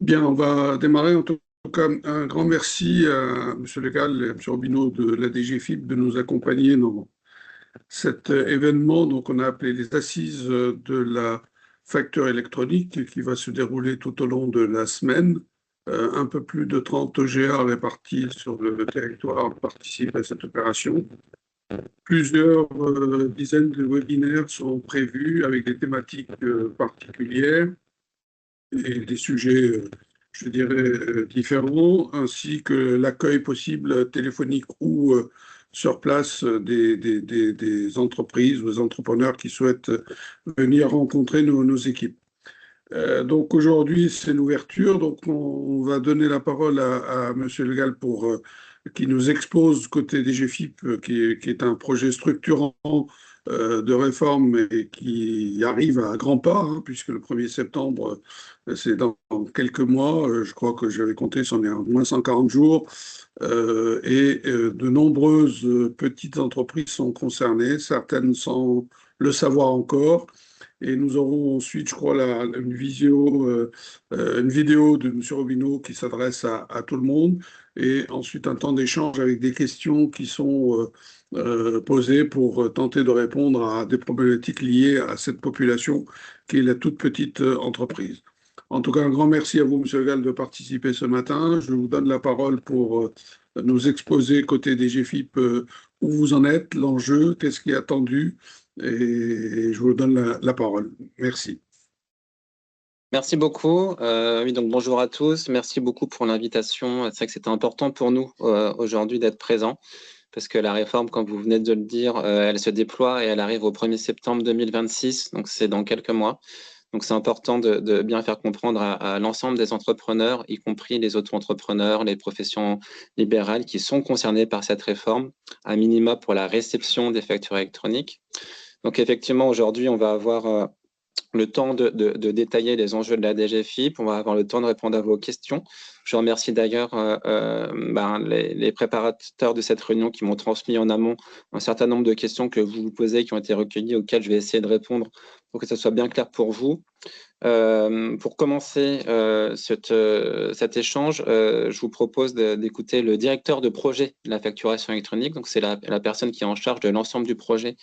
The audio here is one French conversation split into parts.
Bien, on va démarrer. En tout cas, un grand merci à M. Legal et à M. Robineau de la DGFIP de nous accompagner dans cet événement. Donc, on a appelé les assises de la facture électronique qui va se dérouler tout au long de la semaine. Un peu plus de 30 OGA répartis sur le territoire participent à cette opération. Plusieurs dizaines de webinaires sont prévus avec des thématiques particulières et des sujets, je dirais, différents, ainsi que l'accueil possible téléphonique ou sur place des entreprises ou des entrepreneurs qui souhaitent venir rencontrer nos équipes. Donc aujourd'hui, c'est l'ouverture. Donc on va donner la parole à Monsieur Legal pour qui nous expose côté DGFIP, qui est un projet structurant de réforme et qui arrive à grands pas, hein, puisque le 1er septembre, c'est dans quelques mois. Je crois que j'avais compté, c'en est à moins 140 jours. De nombreuses petites entreprises sont concernées, certaines sans le savoir encore. Et nous aurons ensuite, je crois, une vidéo de M. Robineau qui s'adresse à tout le monde. Et ensuite, un temps d'échange avec des questions qui sont posées pour tenter de répondre à des problématiques liées à cette population qui est la toute petite entreprise. En tout cas, un grand merci à vous, M. Gall, de participer ce matin. Je vous donne la parole pour nous exposer côté des GFIP où vous en êtes, l'enjeu, qu'est-ce qui est attendu et je vous donne la parole. Merci. Merci beaucoup. Oui, donc bonjour à tous. Merci beaucoup pour l'invitation. C'est vrai que c'était important pour nous aujourd'hui d'être présents parce que la réforme, comme vous venez de le dire, elle se déploie et elle arrive au 1er septembre 2026, donc c'est dans quelques mois. Donc c'est important de bien faire comprendre à l'ensemble des entrepreneurs, y compris les auto-entrepreneurs, les professions libérales qui sont concernés par cette réforme, à minima pour la réception des factures électroniques. Donc effectivement, aujourd'hui, on va avoir le temps de détailler les enjeux de la DGFIP. On va avoir le temps de répondre à vos questions. Je remercie d'ailleurs les préparateurs de cette réunion qui m'ont transmis en amont un certain nombre de questions que vous vous posez, qui ont été recueillies, auxquelles je vais essayer de répondre pour que ça soit bien clair pour vous. Pour commencer cet échange, je vous propose d'écouter le directeur de projet de la facturation électronique. Donc, c'est la personne qui est en charge de l'ensemble du projet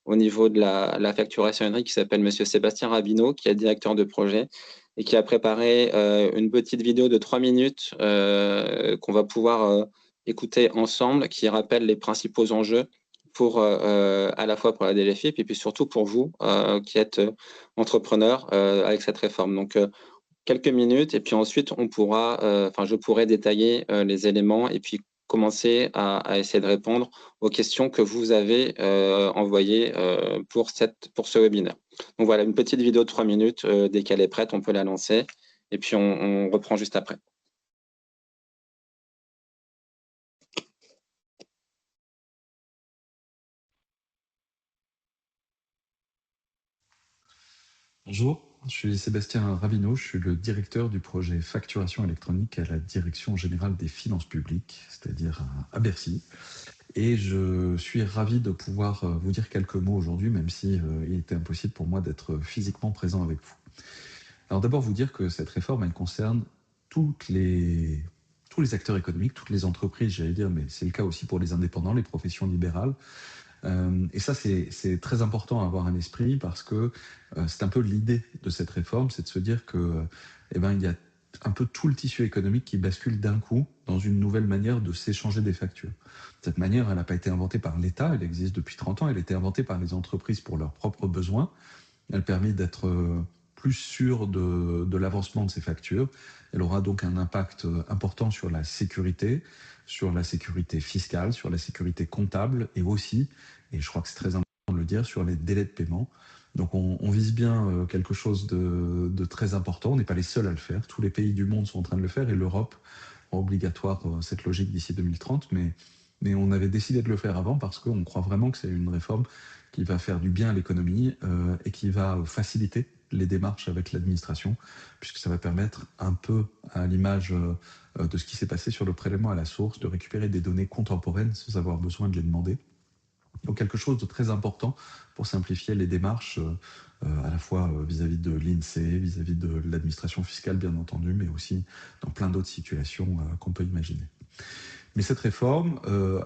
au niveau de la facturation électronique, qui s'appelle Monsieur Sébastien Rabineau, qui est directeur de projet et qui a préparé une petite vidéo de 3 minutes qu'on va pouvoir écouter ensemble, qui rappelle les principaux enjeux pour à la fois pour la DGFIP et puis surtout pour vous qui êtes entrepreneur avec cette réforme. Donc, quelques minutes et puis ensuite on pourra, je pourrai détailler les éléments et puis commencer à essayer de répondre aux questions que vous avez envoyées pour ce webinaire. Donc voilà, une petite vidéo de 3 minutes. Dès qu'elle est prête, on peut la lancer et puis on reprend juste après. Bonjour, je suis Sébastien Rabineau, je suis le directeur du projet facturation électronique à la Direction générale des finances publiques, c'est-à-dire à Bercy. Et je suis ravi de pouvoir vous dire quelques mots aujourd'hui, même si il était impossible pour moi d'être physiquement présent avec vous. Alors d'abord vous dire que cette réforme, elle concerne tous les acteurs économiques, toutes les entreprises, j'allais dire, mais c'est le cas aussi pour les indépendants, les professions libérales. Et ça, c'est très important à avoir à l'esprit parce que c'est un peu l'idée de cette réforme, c'est de se dire que, il y a un peu tout le tissu économique qui bascule d'un coup dans une nouvelle manière de s'échanger des factures. Cette manière, elle n'a pas été inventée par l'État, elle existe depuis 30 ans, elle a été inventée par les entreprises pour leurs propres besoins. Elle permet d'être plus sûr de l'avancement de ces factures. Elle aura donc un impact important sur la sécurité fiscale, sur la sécurité comptable et aussi, et je crois que c'est très important de le dire, sur les délais de paiement. Donc on vise bien quelque chose de très important. On n'est pas les seuls à le faire. Tous les pays du monde sont en train de le faire et l'Europe rend obligatoire cette logique d'ici 2030. Mais on avait décidé de le faire avant parce qu'on croit vraiment que c'est une réforme qui va faire du bien à l'économie et qui va faciliter les démarches avec l'administration, puisque ça va permettre un peu, à l'image de ce qui s'est passé sur le prélèvement à la source, de récupérer des données contemporaines sans avoir besoin de les demander. Donc quelque chose de très important pour simplifier les démarches, à la fois vis-à-vis de l'INSEE, vis-à-vis de l'administration fiscale bien entendu, mais aussi dans plein d'autres situations qu'on peut imaginer. Mais cette réforme,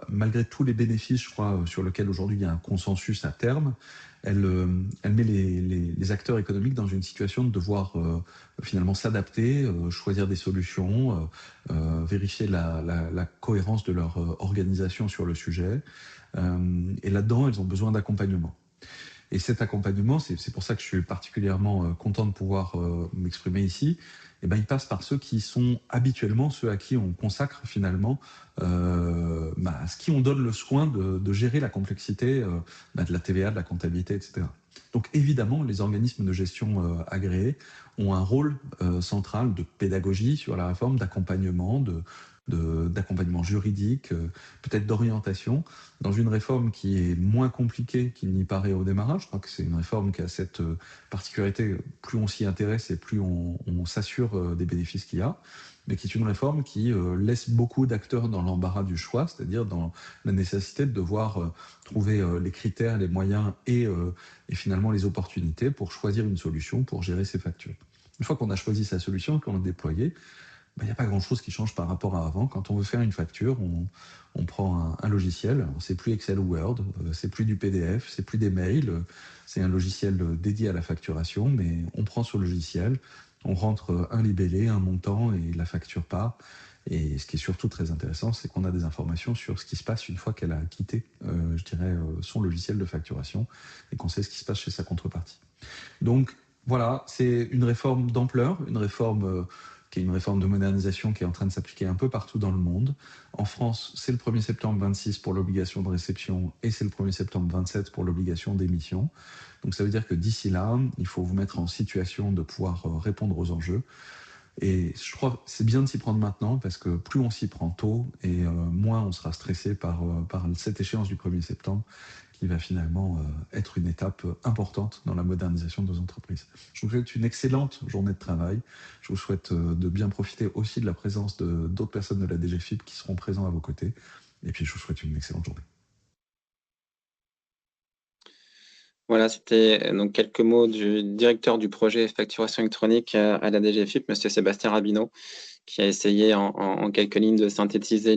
malgré tous les bénéfices, je crois, sur lesquels aujourd'hui il y a un consensus à terme, elle met les acteurs économiques dans une situation de devoir finalement s'adapter, choisir des solutions, vérifier la cohérence de leur organisation sur le sujet. Et là-dedans, elles ont besoin d'accompagnement. Et cet accompagnement, c'est pour ça que je suis particulièrement content de pouvoir m'exprimer ici, eh ben, il passe par ceux qui sont habituellement ceux à qui on consacre finalement, à qui on donne le soin de gérer la complexité de la TVA, de la comptabilité, etc. Donc évidemment, les organismes de gestion agréés ont un rôle central de pédagogie sur la réforme, d'accompagnement, d'accompagnement juridique, peut-être d'orientation, dans une réforme qui est moins compliquée qu'il n'y paraît au démarrage. Je crois que c'est une réforme qui a cette particularité, plus on s'y intéresse et plus on s'assure des bénéfices qu'il y a, mais qui est une réforme qui laisse beaucoup d'acteurs dans l'embarras du choix, c'est-à-dire dans la nécessité de devoir trouver les critères, les moyens et finalement les opportunités pour choisir une solution pour gérer ses factures. Une fois qu'on a choisi sa solution, qu'on l'a déployée, il n'y a pas grand-chose qui change par rapport à avant. Quand on veut faire une facture, on prend un logiciel. C'est plus Excel ou Word, c'est plus du PDF, c'est plus des mails. C'est un logiciel dédié à la facturation, mais on prend ce logiciel, on rentre un libellé, un montant et la facture part. Et ce qui est surtout très intéressant, c'est qu'on a des informations sur ce qui se passe une fois qu'elle a quitté, son logiciel de facturation et qu'on sait ce qui se passe chez sa contrepartie. Donc voilà, c'est une réforme d'ampleur, une réforme qui est une réforme de modernisation qui est en train de s'appliquer un peu partout dans le monde. En France, c'est le 1er septembre 26 pour l'obligation de réception et c'est le 1er septembre 27 pour l'obligation d'émission. Donc ça veut dire que d'ici là, il faut vous mettre en situation de pouvoir répondre aux enjeux. Et je crois que c'est bien de s'y prendre maintenant parce que plus on s'y prend tôt et moins on sera stressé par cette échéance du 1er septembre qui va finalement être une étape importante dans la modernisation de nos entreprises. Je vous souhaite une excellente journée de travail. Je vous souhaite de bien profiter aussi de la présence d'autres personnes de la DGFiP qui seront présents à vos côtés. Et puis, je vous souhaite une excellente journée. Voilà, c'était donc quelques mots du directeur du projet facturation électronique à la DGFiP, M. Sébastien Rabineau, qui a essayé en quelques lignes de synthétiser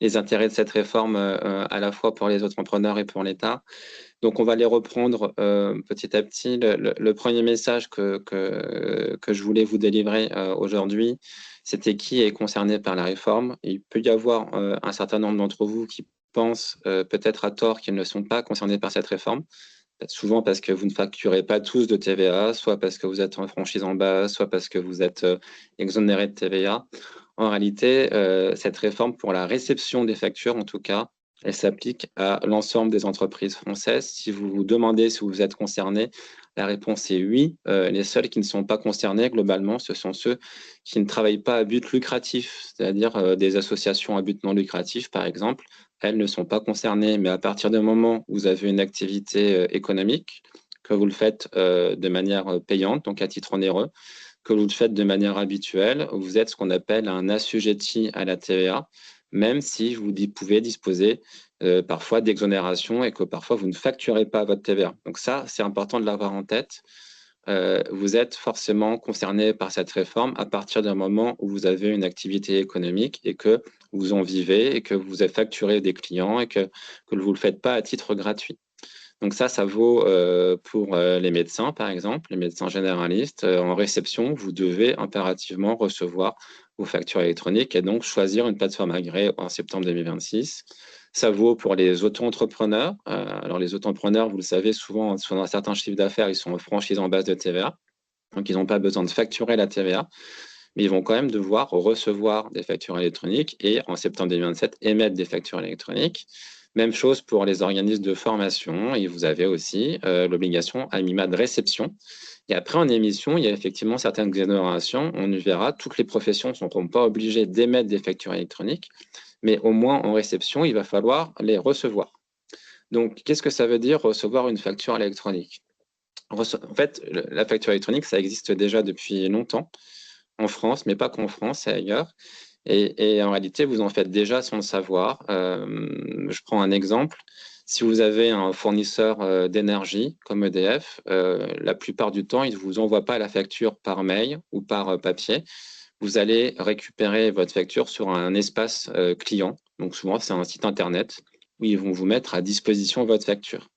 les intérêts de cette réforme à la fois pour les entrepreneurs et pour l'État. Donc, on va les reprendre petit à petit. Le premier message que je voulais vous délivrer aujourd'hui, c'était qui est concerné par la réforme. Il peut y avoir un certain nombre d'entre vous qui pensent peut-être à tort qu'ils ne sont pas concernés par cette réforme. Souvent parce que vous ne facturez pas tous de TVA, soit parce que vous êtes en franchise en base, soit parce que vous êtes exonéré de TVA. En réalité, cette réforme pour la réception des factures, en tout cas, elle s'applique à l'ensemble des entreprises françaises. Si vous vous demandez si vous êtes concerné, la réponse est oui. Les seuls qui ne sont pas concernés, globalement, ce sont ceux qui ne travaillent pas à but lucratif, c'est-à-dire des associations à but non lucratif, par exemple. Elles ne sont pas concernées, mais à partir du moment où vous avez une activité économique, que vous le faites de manière payante, donc à titre onéreux, que vous le faites de manière habituelle, vous êtes ce qu'on appelle un assujetti à la TVA, même si vous pouvez disposer parfois d'exonération et que parfois vous ne facturez pas votre TVA. Donc ça, c'est important de l'avoir en tête. Vous êtes forcément concerné par cette réforme à partir d'un moment où vous avez une activité économique et que vous en vivez et que vous avez facturé des clients et que vous ne le faites pas à titre gratuit. Donc ça vaut pour les médecins, par exemple, les médecins généralistes. En réception, vous devez impérativement recevoir vos factures électroniques et donc choisir une plateforme agréée en septembre 2026. Ça vaut pour les auto-entrepreneurs. Alors les auto-entrepreneurs, vous le savez, souvent, sur un certain chiffre d'affaires, ils sont en franchise en base de TVA. Donc, ils n'ont pas besoin de facturer la TVA, mais ils vont quand même devoir recevoir des factures électroniques et en septembre 2027, émettre des factures électroniques. Même chose pour les organismes de formation et vous avez aussi l'obligation à minima de réception. Et après, en émission, il y a effectivement certaines exonérations. On y verra, toutes les professions ne seront pas obligées d'émettre des factures électroniques, mais au moins en réception, il va falloir les recevoir. Donc, qu'est-ce que ça veut dire recevoir une facture électronique ? En fait, la facture électronique, ça existe déjà depuis longtemps en France, mais pas qu'en France, et ailleurs. Et en réalité, vous en faites déjà sans le savoir. Je prends un exemple. Si vous avez un fournisseur d'énergie comme EDF, la plupart du temps, il ne vous envoie pas la facture par mail ou par papier. Vous allez récupérer votre facture sur un espace client. Donc souvent, c'est un site Internet où ils vont vous mettre à disposition votre facture.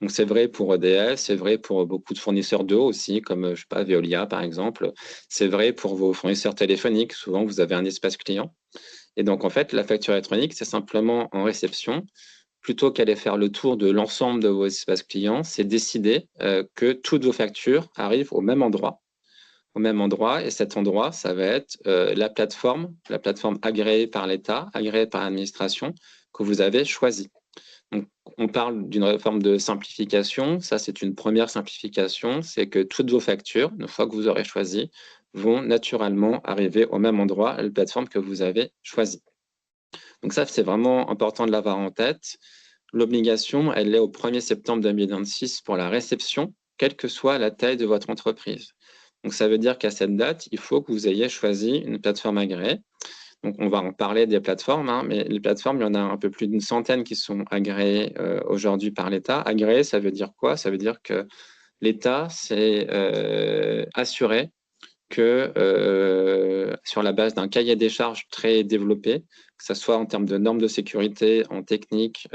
Donc c'est vrai pour EDF, c'est vrai pour beaucoup de fournisseurs d'eau aussi, comme je sais pas, Veolia par exemple. C'est vrai pour vos fournisseurs téléphoniques. Souvent, vous avez un espace client. Et donc en fait, la facture électronique, c'est simplement en réception. Plutôt qu'aller faire le tour de l'ensemble de vos espaces clients, c'est décider que toutes vos factures arrivent au même endroit. Et cet endroit, ça va être la plateforme agréée par l'État, agréée par l'administration que vous avez choisie. Donc, on parle d'une réforme de simplification. Ça, c'est une première simplification. C'est que toutes vos factures, une fois que vous aurez choisi, vont naturellement arriver au même endroit, à la plateforme que vous avez choisie. Donc ça, c'est vraiment important de l'avoir en tête. L'obligation, elle est au 1er septembre 2026 pour la réception, quelle que soit la taille de votre entreprise. Donc ça veut dire qu'à cette date, il faut que vous ayez choisi une plateforme agréée. Donc on va en parler des plateformes, hein, mais les plateformes, il y en a un peu plus d'une centaine qui sont agréées aujourd'hui par l'État. Agréées, ça veut dire quoi? Ça veut dire que l'État s'est assuré que sur la base d'un cahier des charges très développé, que ce soit en termes de normes de sécurité, en technique,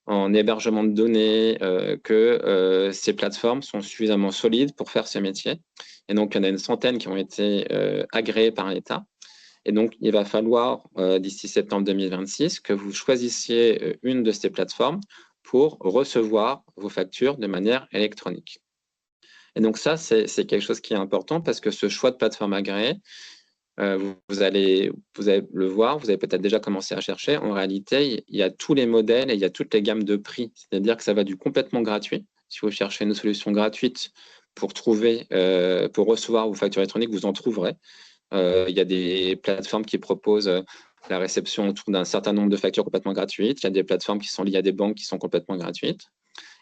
en hébergement de données, que ces plateformes sont suffisamment solides pour faire ce métier. Et donc, il y en a une centaine qui ont été agréées par l'État. Et donc, il va falloir, d'ici septembre 2026, que vous choisissiez une de ces plateformes pour recevoir vos factures de manière électronique. Et donc ça, c'est quelque chose qui est important parce que ce choix de plateforme agréée, vous allez le voir, vous avez peut-être déjà commencé à chercher. En réalité, il y a tous les modèles et il y a toutes les gammes de prix. C'est-à-dire que ça va du complètement gratuit. Si vous cherchez une solution gratuite pour recevoir vos factures électroniques, vous en trouverez. Il y a des plateformes qui proposent la réception autour d'un certain nombre de factures complètement gratuites. Il y a des plateformes qui sont liées à des banques qui sont complètement gratuites.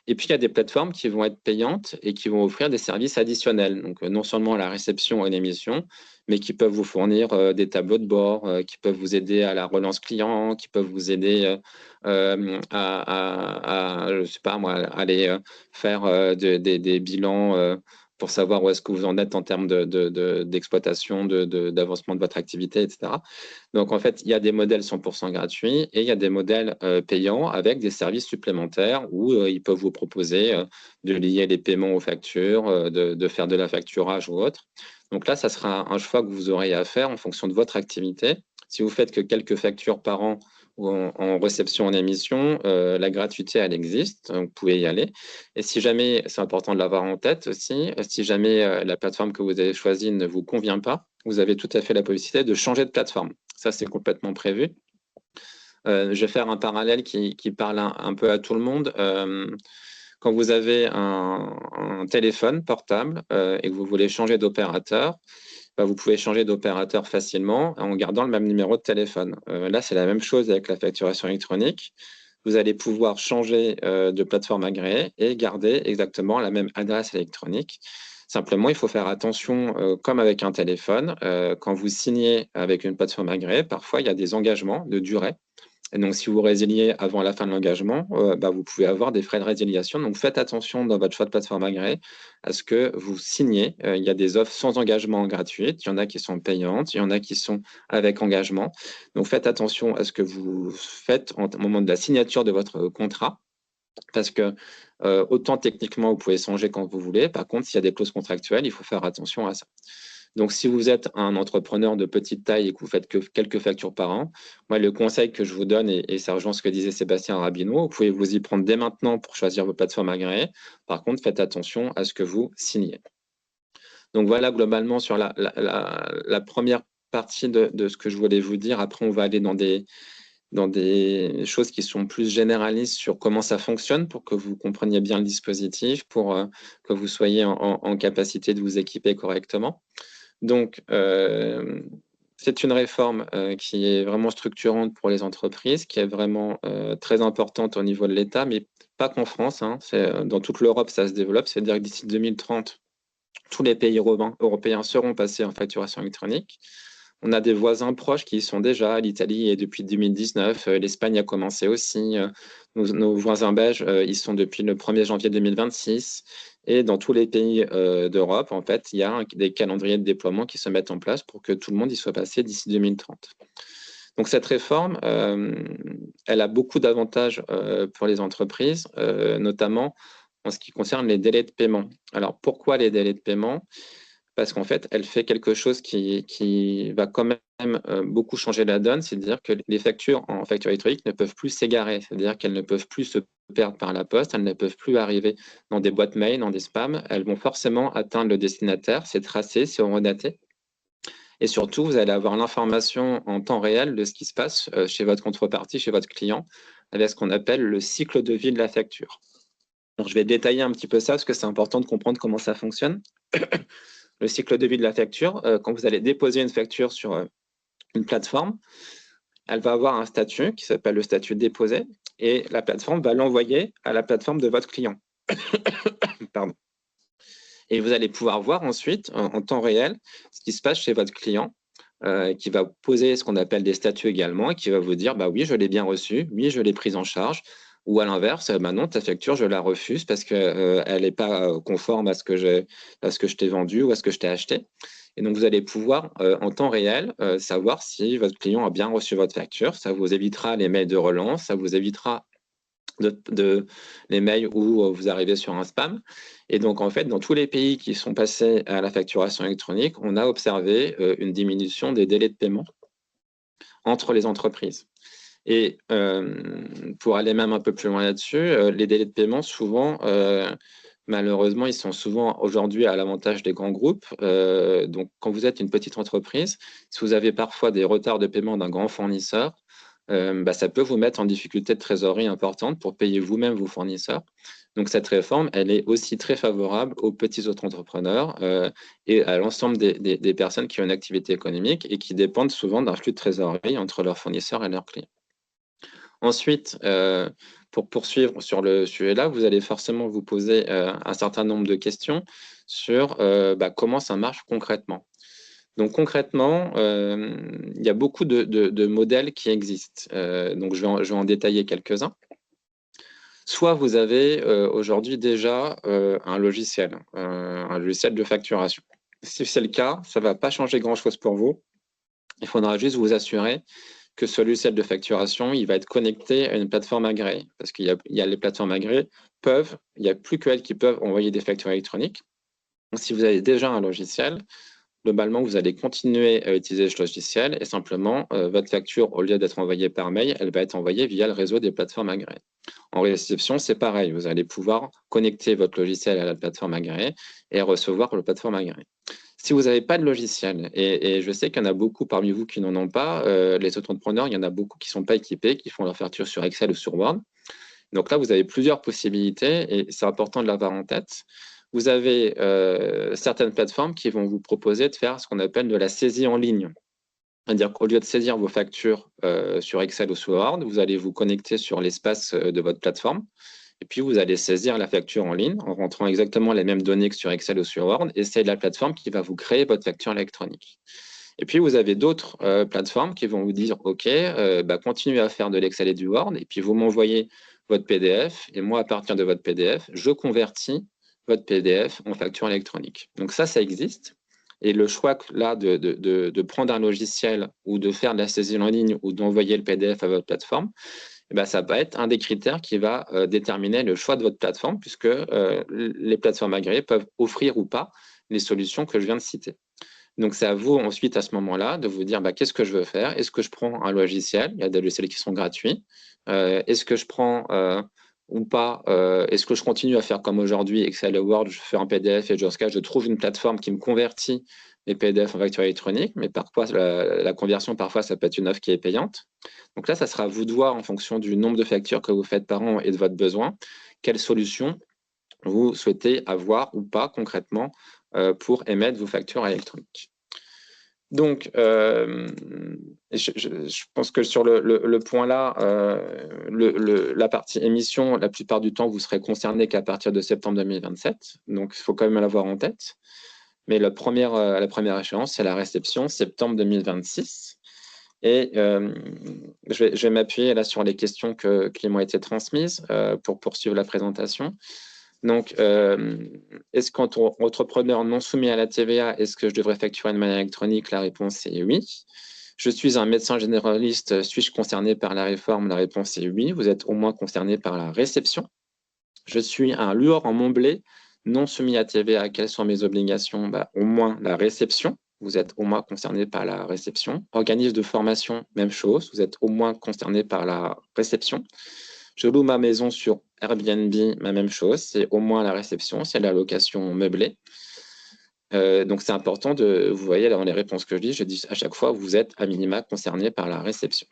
Et puis, il y a des plateformes qui vont être payantes et qui vont offrir des services additionnels. Donc, non seulement la réception et l'émission, mais qui peuvent vous fournir des tableaux de bord, qui peuvent vous aider à la relance client, qui peuvent vous aider je sais pas moi, à aller faire des bilans pour savoir où est-ce que vous en êtes en termes d'exploitation, d'avancement de votre activité, etc. Donc, en fait, il y a des modèles 100% gratuits et il y a des modèles payants avec des services supplémentaires où ils peuvent vous proposer de lier les paiements aux factures, de faire de l'affacturage ou autre. Donc là, ça sera un choix que vous aurez à faire en fonction de votre activité. Si vous faites que quelques factures par an ou en réception, en émission, la gratuité, elle existe, donc vous pouvez y aller. Et si jamais, c'est important de l'avoir en tête aussi, si jamais la plateforme que vous avez choisie ne vous convient pas, vous avez tout à fait la possibilité de changer de plateforme. Ça, c'est complètement prévu. Je vais faire un parallèle qui parle un peu à tout le monde. Quand vous avez un téléphone portable et que vous voulez changer d'opérateur, vous pouvez changer d'opérateur facilement en gardant le même numéro de téléphone. Là, c'est la même chose avec la facturation électronique. Vous allez pouvoir changer de plateforme agréée et garder exactement la même adresse électronique. Simplement, il faut faire attention, comme avec un téléphone, quand vous signez avec une plateforme agréée, parfois il y a des engagements de durée. Et donc, si vous résiliez avant la fin de l'engagement, vous pouvez avoir des frais de résiliation. Donc, faites attention dans votre choix de plateforme agréée à ce que vous signez. Il y a des offres sans engagement gratuites, il y en a qui sont payantes, il y en a qui sont avec engagement. Donc, faites attention à ce que vous faites au moment de la signature de votre contrat. Parce que autant techniquement, vous pouvez changer quand vous voulez. Par contre, s'il y a des clauses contractuelles, il faut faire attention à ça. Donc, si vous êtes un entrepreneur de petite taille et que vous faites que quelques factures par an, moi, le conseil que je vous donne, et ça rejoint ce que disait Sébastien Rabineau, vous pouvez vous y prendre dès maintenant pour choisir vos plateformes agréées. Par contre, faites attention à ce que vous signez. Donc, voilà globalement sur la première partie de ce que je voulais vous dire. Après, on va aller dans des choses qui sont plus généralistes sur comment ça fonctionne pour que vous compreniez bien le dispositif, pour que vous soyez en capacité de vous équiper correctement. Donc, c'est une réforme qui est vraiment structurante pour les entreprises, qui est vraiment très importante au niveau de l'État, mais pas qu'en France. Hein, dans toute l'Europe, ça se développe. C'est-à-dire que d'ici 2030, tous les pays européens seront passés en facturation électronique. On a des voisins proches qui y sont déjà. L'Italie est depuis 2019. L'Espagne a commencé aussi. Nos voisins belges, ils sont depuis le 1er janvier 2026. Et dans tous les pays d'Europe, en fait, il y a des calendriers de déploiement qui se mettent en place pour que tout le monde y soit passé d'ici 2030. Donc cette réforme, elle a beaucoup d'avantages pour les entreprises, notamment en ce qui concerne les délais de paiement. Alors pourquoi les délais de paiement? Parce qu'en fait, elle fait quelque chose qui va quand même beaucoup changer la donne, c'est-à-dire que les factures en facture électronique ne peuvent plus s'égarer, c'est-à-dire qu'elles ne peuvent plus se perdre par la poste, elles ne peuvent plus arriver dans des boîtes mail, dans des spams, elles vont forcément atteindre le destinataire, c'est tracé, c'est horodaté. Et surtout, vous allez avoir l'information en temps réel de ce qui se passe chez votre contrepartie, chez votre client, avec ce qu'on appelle le cycle de vie de la facture. Donc, je vais détailler un petit peu ça parce que c'est important de comprendre comment ça fonctionne. Le cycle de vie de la facture, quand vous allez déposer une facture sur une plateforme, elle va avoir un statut qui s'appelle le statut déposé et la plateforme va l'envoyer à la plateforme de votre client. Pardon. Et vous allez pouvoir voir ensuite, en temps réel, ce qui se passe chez votre client, qui va poser ce qu'on appelle des statuts également, et qui va vous dire, bah oui, je l'ai bien reçu, oui, je l'ai prise en charge, ou à l'inverse, bah non, ta facture, je la refuse parce qu'elle n'est pas conforme à ce que je t'ai vendu ou à ce que je t'ai acheté. Et donc, vous allez pouvoir, en temps réel, savoir si votre client a bien reçu votre facture. Ça vous évitera les mails de relance, ça vous évitera les mails où vous arrivez sur un spam. Et donc, en fait, dans tous les pays qui sont passés à la facturation électronique, on a observé une diminution des délais de paiement entre les entreprises. Et pour aller même un peu plus loin là-dessus, les délais de paiement, souvent, malheureusement, ils sont souvent aujourd'hui à l'avantage des grands groupes. Donc, quand vous êtes une petite entreprise, si vous avez parfois des retards de paiement d'un grand fournisseur, ça peut vous mettre en difficulté de trésorerie importante pour payer vous-même vos fournisseurs. Donc, cette réforme, elle est aussi très favorable aux petits auto-entrepreneurs et à l'ensemble des personnes qui ont une activité économique et qui dépendent souvent d'un flux de trésorerie entre leurs fournisseurs et leurs clients. Ensuite, pour poursuivre sur le sujet-là, vous allez forcément vous poser un certain nombre de questions sur comment ça marche concrètement. Donc concrètement, il y a beaucoup de modèles qui existent. Donc je vais en détailler quelques-uns. Soit vous avez aujourd'hui déjà un logiciel de facturation. Si c'est le cas, ça ne va pas changer grand-chose pour vous. Il faudra juste vous assurer que ce logiciel de facturation, il va être connecté à une plateforme agréée. Parce qu'il y a les plateformes agréées il n'y a plus qu'elles qui peuvent envoyer des factures électroniques. Donc si vous avez déjà un logiciel, globalement, vous allez continuer à utiliser ce logiciel et simplement, votre facture, au lieu d'être envoyée par mail, elle va être envoyée via le réseau des plateformes agréées. En réception, c'est pareil. Vous allez pouvoir connecter votre logiciel à la plateforme agréée et recevoir la plateforme agréée. Si vous n'avez pas de logiciel, et je sais qu'il y en a beaucoup parmi vous qui n'en ont pas, les auto-entrepreneurs, il y en a beaucoup qui ne sont pas équipés, qui font leur facture sur Excel ou sur Word. Donc là, vous avez plusieurs possibilités et c'est important de l'avoir en tête. Vous avez certaines plateformes qui vont vous proposer de faire ce qu'on appelle de la saisie en ligne. C'est-à-dire qu'au lieu de saisir vos factures sur Excel ou sur Word, vous allez vous connecter sur l'espace de votre plateforme et puis vous allez saisir la facture en ligne en rentrant exactement les mêmes données que sur Excel ou sur Word et c'est la plateforme qui va vous créer votre facture électronique. Et puis, vous avez d'autres plateformes qui vont vous dire, OK, continuez à faire de l'Excel et du Word et puis vous m'envoyez votre PDF et moi, à partir de votre PDF, je convertis votre PDF en facture électronique. Donc ça existe. Et le choix là de prendre un logiciel ou de faire de la saisie en ligne ou d'envoyer le PDF à votre plateforme, ça va être un des critères qui va déterminer le choix de votre plateforme puisque les plateformes agréées peuvent offrir ou pas les solutions que je viens de citer. Donc, c'est à vous ensuite, à ce moment-là, de vous dire qu'est-ce que je veux faire? Est-ce que je prends un logiciel? Il y a des logiciels qui sont gratuits. Est-ce que je prends ou pas? Est-ce que je continue à faire comme aujourd'hui, Excel et Word, je fais un PDF et jusqu'à je trouve une plateforme qui me convertit les PDF en facture électronique, mais parfois, la conversion, parfois, ça peut être une offre qui est payante. Donc là, ça sera à vous de voir en fonction du nombre de factures que vous faites par an et de votre besoin, quelle solution vous souhaitez avoir ou pas concrètement pour émettre vos factures électroniques. Donc, je pense que sur le point là, la partie émission, la plupart du temps, vous serez concerné qu'à partir de septembre 2027. Donc, il faut quand même l'avoir en tête. Mais la première échéance, c'est la réception, septembre 2026. Et je vais m'appuyer là sur les questions qui m'ont été transmises pour poursuivre la présentation. Donc, est-ce qu'entrepreneur non soumis à la TVA, est-ce que je devrais facturer de manière électronique? La réponse est oui. Je suis un médecin généraliste, suis-je concerné par la réforme? La réponse est oui. Vous êtes au moins concerné par la réception. Je suis un lueur en Montblé, non soumis à TVA. Quelles sont mes obligations? Au moins la réception. Vous êtes au moins concerné par la réception. Organisme de formation, même chose. Vous êtes au moins concerné par la réception. Je loue ma maison sur Airbnb, la même chose. C'est au moins la réception, c'est la location meublée. Donc, c'est important vous voyez dans les réponses que je dis à chaque fois, vous êtes à minima concerné par la réception.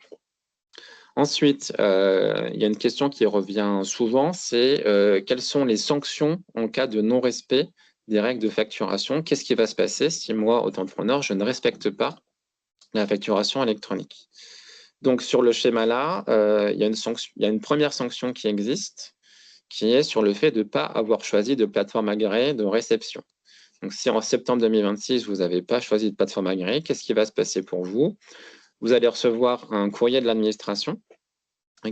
Ensuite, il y a une question qui revient souvent, c'est quelles sont les sanctions en cas de non-respect des règles de facturation? Qu'est-ce qui va se passer si moi, auto-entrepreneur, je ne respecte pas la facturation électronique? Donc, sur le schéma-là, il y a une première sanction qui existe, qui est sur le fait de ne pas avoir choisi de plateforme agréée de réception. Donc, si en septembre 2026, vous n'avez pas choisi de plateforme agréée, qu'est-ce qui va se passer pour vous? Vous allez recevoir un courrier de l'administration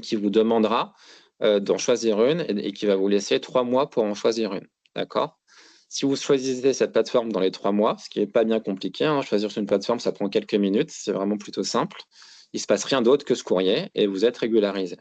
qui vous demandera d'en choisir une et qui va vous laisser 3 mois pour en choisir une. D'accord? Si vous choisissez cette plateforme dans les 3 mois, ce qui n'est pas bien compliqué, choisir sur une plateforme, ça prend quelques minutes, c'est vraiment plutôt simple. Il ne se passe rien d'autre que ce courrier et vous êtes régularisé.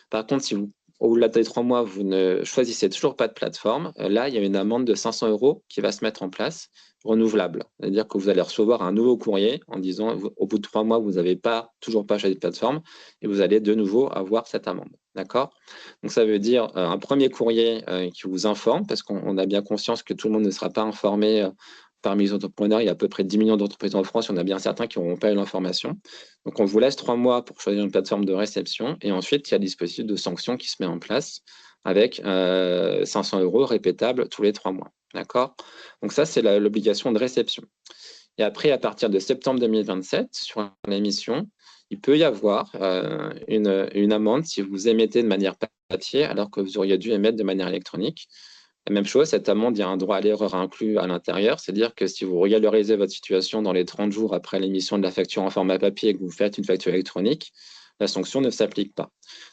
Par contre, si au-delà des 3 mois, vous ne choisissez toujours pas de plateforme, là, il y a une amende de 500 € qui va se mettre en place, renouvelable. C'est-à-dire que vous allez recevoir un nouveau courrier en disant au bout de 3 mois, vous n'avez toujours pas choisi de plateforme et vous allez de nouveau avoir cette amende. D'accord? Donc, ça veut dire un premier courrier qui vous informe, parce qu'on a bien conscience que tout le monde ne sera pas informé. Parmi les entrepreneurs, il y a à peu près 10 millions d'entreprises en France. Il y en a bien certains qui n'auront pas eu l'information. Donc, on vous laisse 3 mois pour choisir une plateforme de réception. Et ensuite, il y a le dispositif de sanction qui se met en place avec 500 € répétables tous les 3 mois. D'accord? Donc, ça, c'est l'obligation de réception. Et après, à partir de septembre 2027, sur l'émission, il peut y avoir une amende si vous émettez de manière papier alors que vous auriez dû émettre de manière électronique. La même chose, cette amende, il y a un droit à l'erreur inclus à l'intérieur, c'est-à-dire que si vous régularisez votre situation dans les 30 jours après l'émission de la facture en format papier et que vous faites une facture électronique, la sanction ne s'applique pas.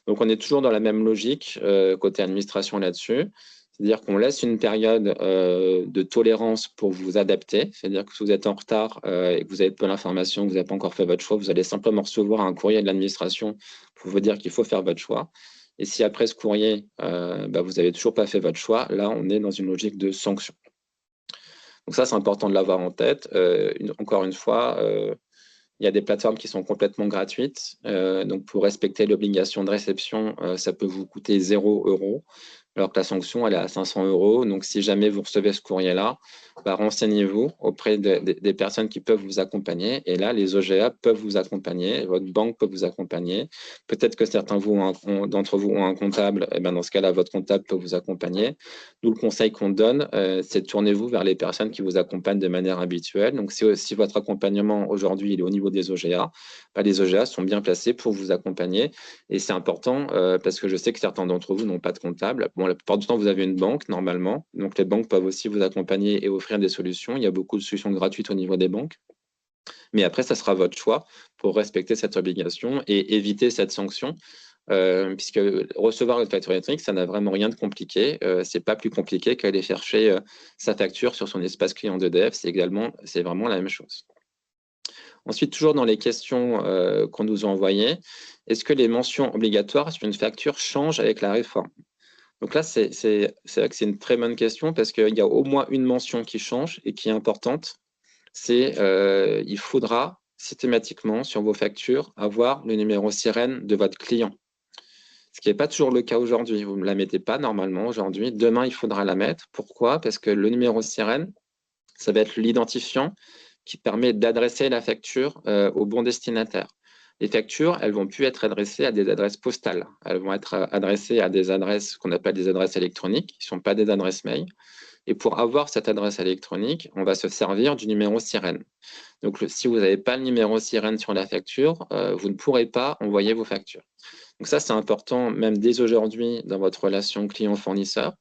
Donc, on est toujours dans la même logique côté administration là-dessus, c'est-à-dire qu'on laisse une période de tolérance pour vous adapter, c'est-à-dire que si vous êtes en retard et que vous avez peu d'informations, que vous n'avez pas encore fait votre choix, vous allez simplement recevoir un courrier de l'administration pour vous dire qu'il faut faire votre choix. Et si après ce courrier, vous n'avez toujours pas fait votre choix, là, on est dans une logique de sanction. Donc ça, c'est important de l'avoir en tête. Encore une fois, il y a des plateformes qui sont complètement gratuites. Donc, pour respecter l'obligation de réception, ça peut vous coûter 0 €, alors que la sanction, elle est à 500 €. Donc, si jamais vous recevez ce courrier-là, renseignez-vous auprès des personnes qui peuvent vous accompagner. Et là, les OGA peuvent vous accompagner, votre banque peut vous accompagner. Peut-être que certains d'entre vous ont un comptable. Et dans ce cas-là, votre comptable peut vous accompagner. Nous, le conseil qu'on donne, c'est tournez-vous vers les personnes qui vous accompagnent de manière habituelle. Donc, si votre accompagnement aujourd'hui il est au niveau des OGA, les OGA sont bien placés pour vous accompagner. Et c'est important parce que je sais que certains d'entre vous n'ont pas de comptable. Bon, la plupart du temps, vous avez une banque, normalement. Donc, les banques peuvent aussi vous accompagner et offrir des solutions. Il y a beaucoup de solutions gratuites au niveau des banques. Mais après, ça sera votre choix pour respecter cette obligation et éviter cette sanction. Puisque recevoir une facture électronique, ça n'a vraiment rien de compliqué. C'est pas plus compliqué qu'aller chercher sa facture sur son espace client d'EDF. C'est vraiment la même chose. Ensuite, toujours dans les questions qu'on nous a envoyées, est-ce que les mentions obligatoires sur une facture changent avec la réforme? Donc là, c'est vrai que c'est une très bonne question parce qu'il y a au moins une mention qui change et qui est importante. C'est il faudra systématiquement sur vos factures avoir le numéro sirène de votre client. Ce qui n'est pas toujours le cas aujourd'hui. Vous ne la mettez pas normalement aujourd'hui. Demain, il faudra la mettre. Pourquoi? Parce que le numéro sirène, ça va être l'identifiant qui permet d'adresser la facture au bon destinataire. Les factures, elles ne vont plus être adressées à des adresses postales. Elles vont être adressées à des adresses qu'on appelle des adresses électroniques, qui ne sont pas des adresses mail. Et pour avoir cette adresse électronique, on va se servir du numéro sirène. Donc, si vous n'avez pas le numéro sirène sur la facture, vous ne pourrez pas envoyer vos factures. Donc ça, c'est important même dès aujourd'hui dans votre relation client-fournisseur.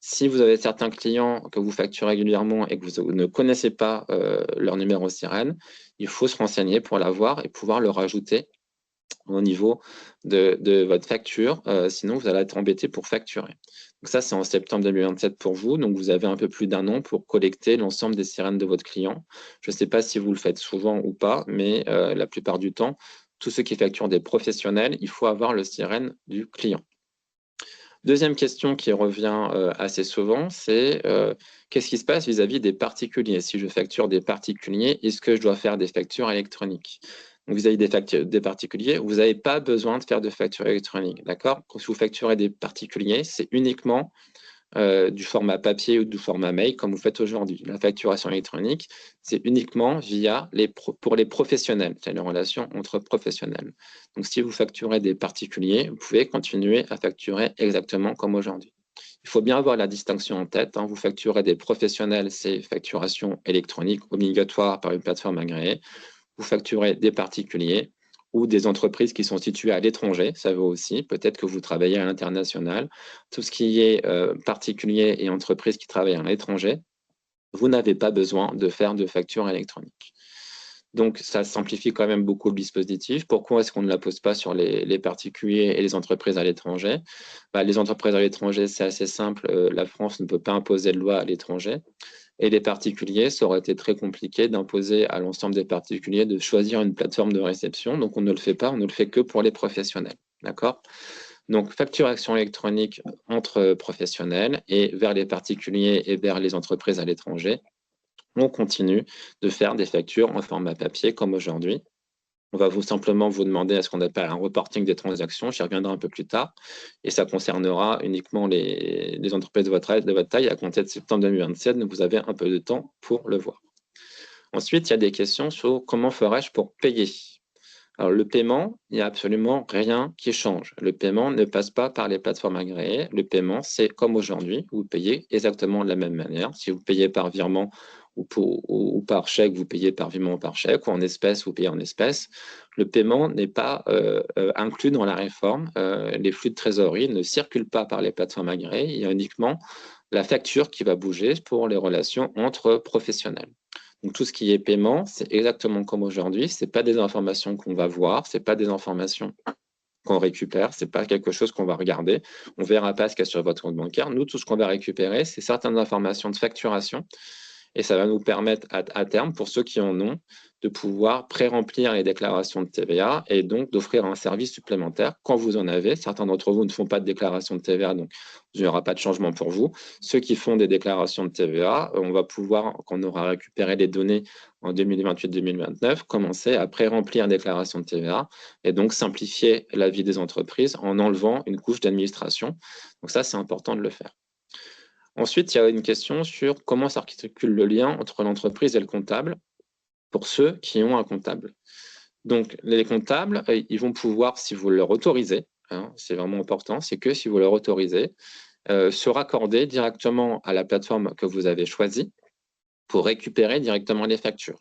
Si vous avez certains clients que vous facturez régulièrement et que vous ne connaissez pas leur numéro sirène, il faut se renseigner pour l'avoir et pouvoir le rajouter au niveau de votre facture, sinon vous allez être embêté pour facturer. Donc ça, c'est en septembre 2027 pour vous, donc vous avez un peu plus d'un an pour collecter l'ensemble des sirènes de votre client. Je ne sais pas si vous le faites souvent ou pas, mais la plupart du temps, tous ceux qui facturent des professionnels, il faut avoir le sirène du client. Deuxième question qui revient assez souvent, c'est qu'est-ce qui se passe vis-à-vis des particuliers? Si je facture des particuliers, est-ce que je dois faire des factures électroniques? Donc, vis-à-vis des particuliers, vous n'avez pas besoin de faire de facture électronique, d'accord? Quand vous facturez des particuliers, c'est uniquement du format papier ou du format mail, comme vous faites aujourd'hui. La facturation électronique, c'est uniquement pour les professionnels, c'est une relation entre professionnels. Donc, si vous facturez des particuliers, vous pouvez continuer à facturer exactement comme aujourd'hui. Il faut bien avoir la distinction en tête. Vous facturez des professionnels, c'est facturation électronique obligatoire par une plateforme agréée. Vous facturez des particuliers ou des entreprises qui sont situées à l'étranger, ça vaut aussi. Peut-être que vous travaillez à l'international. Tout ce qui est particulier et entreprises qui travaillent à l'étranger, vous n'avez pas besoin de faire de facture électronique. Donc, ça simplifie quand même beaucoup le dispositif. Pourquoi est-ce qu'on ne la pose pas sur les particuliers et les entreprises à l'étranger? Les entreprises à l'étranger, c'est assez simple. La France ne peut pas imposer de loi à l'étranger. Et les particuliers, ça aurait été très compliqué d'imposer à l'ensemble des particuliers de choisir une plateforme de réception. Donc, on ne le fait pas, on ne le fait que pour les professionnels. D'accord? Donc, facturation électronique entre professionnels et vers les particuliers et vers les entreprises à l'étranger. On continue de faire des factures en format papier comme aujourd'hui. On va simplement vous demander à ce qu'on appelle un reporting des transactions. J'y reviendrai un peu plus tard. Et ça concernera uniquement les entreprises de votre taille à compter de septembre 2027. Donc, vous avez un peu de temps pour le voir. Ensuite, il y a des questions sur comment ferais-je pour payer. Alors, le paiement, il n'y a absolument rien qui change. Le paiement ne passe pas par les plateformes agréées. Le paiement, c'est comme aujourd'hui. Vous payez exactement de la même manière. Si vous payez par virement ou par chèque, vous payez par virement ou par chèque, ou en espèces, vous payez en espèces. Le paiement n'est pas inclus dans la réforme. Les flux de trésorerie ne circulent pas par les plateformes agréées. Il y a uniquement la facture qui va bouger pour les relations entre professionnels. Donc, tout ce qui est paiement, c'est exactement comme aujourd'hui. Ce n'est pas des informations qu'on va voir, ce n'est pas des informations qu'on récupère, ce n'est pas quelque chose qu'on va regarder. On ne verra pas ce qu'il y a sur votre compte bancaire. Nous, tout ce qu'on va récupérer, c'est certaines informations de facturation. Et ça va nous permettre à terme, pour ceux qui en ont, de pouvoir pré-remplir les déclarations de TVA et donc d'offrir un service supplémentaire quand vous en avez. Certains d'entre vous ne font pas de déclaration de TVA, donc il n'y aura pas de changement pour vous. Ceux qui font des déclarations de TVA, on va pouvoir, quand on aura récupéré les données en 2028-2029, commencer à pré-remplir une déclaration de TVA et donc simplifier la vie des entreprises en enlevant une couche d'administration. Donc ça, c'est important de le faire. Ensuite, il y a une question sur comment s'articule le lien entre l'entreprise et le comptable pour ceux qui ont un comptable. Donc, les comptables, ils vont pouvoir, si vous leur autorisez, c'est vraiment important, c'est que si vous leur autorisez, se raccorder directement à la plateforme que vous avez choisie pour récupérer directement les factures.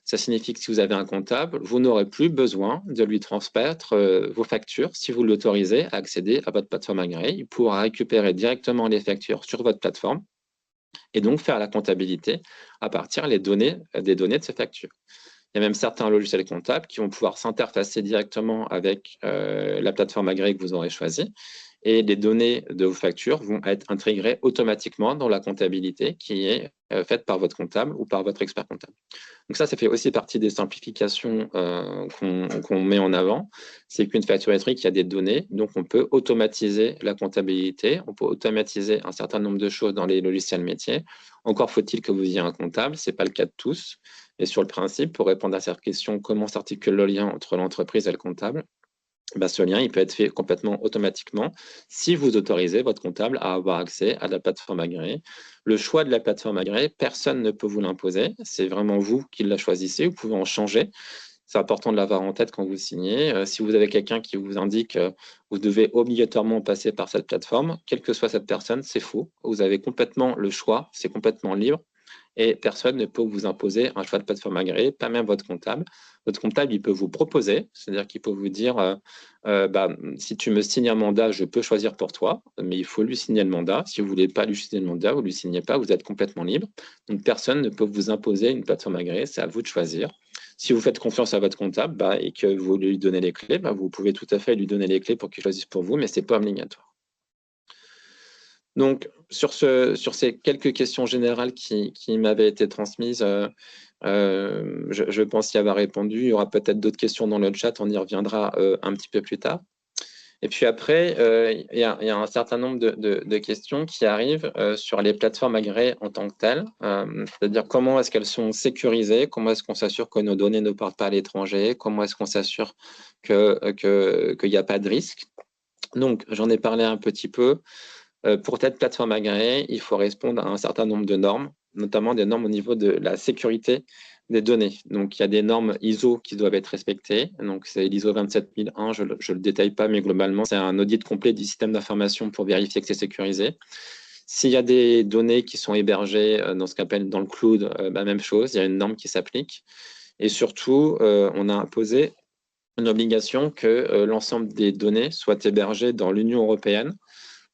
Ça signifie que si vous avez un comptable, vous n'aurez plus besoin de lui transmettre vos factures. Si vous l'autorisez à accéder à votre plateforme agréée, il pourra récupérer directement les factures sur votre plateforme et donc faire la comptabilité à partir des données de ces factures. Il y a même certains logiciels comptables qui vont pouvoir s'interfacer directement avec la plateforme agréée que vous aurez choisie et les données de vos factures vont être intégrées automatiquement dans la comptabilité qui est faite par votre comptable ou par votre expert comptable. Donc ça fait aussi partie des simplifications qu'on met en avant. C'est qu'une facture électronique, il y a des données, donc on peut automatiser la comptabilité, on peut automatiser un certain nombre de choses dans les logiciels métiers. Encore faut-il que vous ayez un comptable, ce n'est pas le cas de tous. Et sur le principe, pour répondre à cette question, comment s'articule le lien entre l'entreprise et le comptable? Ce lien, il peut être fait complètement automatiquement si vous autorisez votre comptable à avoir accès à la plateforme agréée. Le choix de la plateforme agréée, personne ne peut vous l'imposer. C'est vraiment vous qui la choisissez. Vous pouvez en changer. C'est important de l'avoir en tête quand vous signez. Si vous avez quelqu'un qui vous indique que vous devez obligatoirement passer par cette plateforme, quelle que soit cette personne, c'est faux. Vous avez complètement le choix, c'est complètement libre. et personne ne peut vous imposer un choix de plateforme agréée, pas même votre comptable. Votre comptable, il peut vous proposer, c'est-à-dire qu'il peut vous dire si tu me signes un mandat, je peux choisir pour toi, mais il faut lui signer le mandat. Si vous ne voulez pas lui signer le mandat, vous ne lui signez pas, vous êtes complètement libre. Donc, personne ne peut vous imposer une plateforme agréée, c'est à vous de choisir. Si vous faites confiance à votre comptable et que vous lui donnez les clés, vous pouvez tout à fait lui donner les clés pour qu'il choisisse pour vous, mais ce n'est pas obligatoire. Donc, sur ces quelques questions générales qui m'avaient été transmises, je pense y avoir répondu. Il y aura peut-être d'autres questions dans le chat, on y reviendra un petit peu plus tard. Et puis après, il y a un certain nombre de questions qui arrivent sur les plateformes agréées en tant que telles, c'est-à-dire comment est-ce qu'elles sont sécurisées, comment est-ce qu'on s'assure que nos données ne partent pas à l'étranger, comment est-ce qu'on s'assure qu'il n'y a pas de risque. Donc, j'en ai parlé un petit peu. Pour cette plateforme agréée, il faut répondre à un certain nombre de normes, notamment des normes au niveau de la sécurité des données. Donc, il y a des normes ISO qui doivent être respectées. Donc, c'est l'ISO 27001, je ne le détaille pas, mais globalement, c'est un audit complet du système d'information pour vérifier que c'est sécurisé. S'il y a des données qui sont hébergées dans ce qu'on appelle dans le cloud, même chose, il y a une norme qui s'applique. Et surtout, on a imposé une obligation que l'ensemble des données soient hébergées dans l'Union européenne.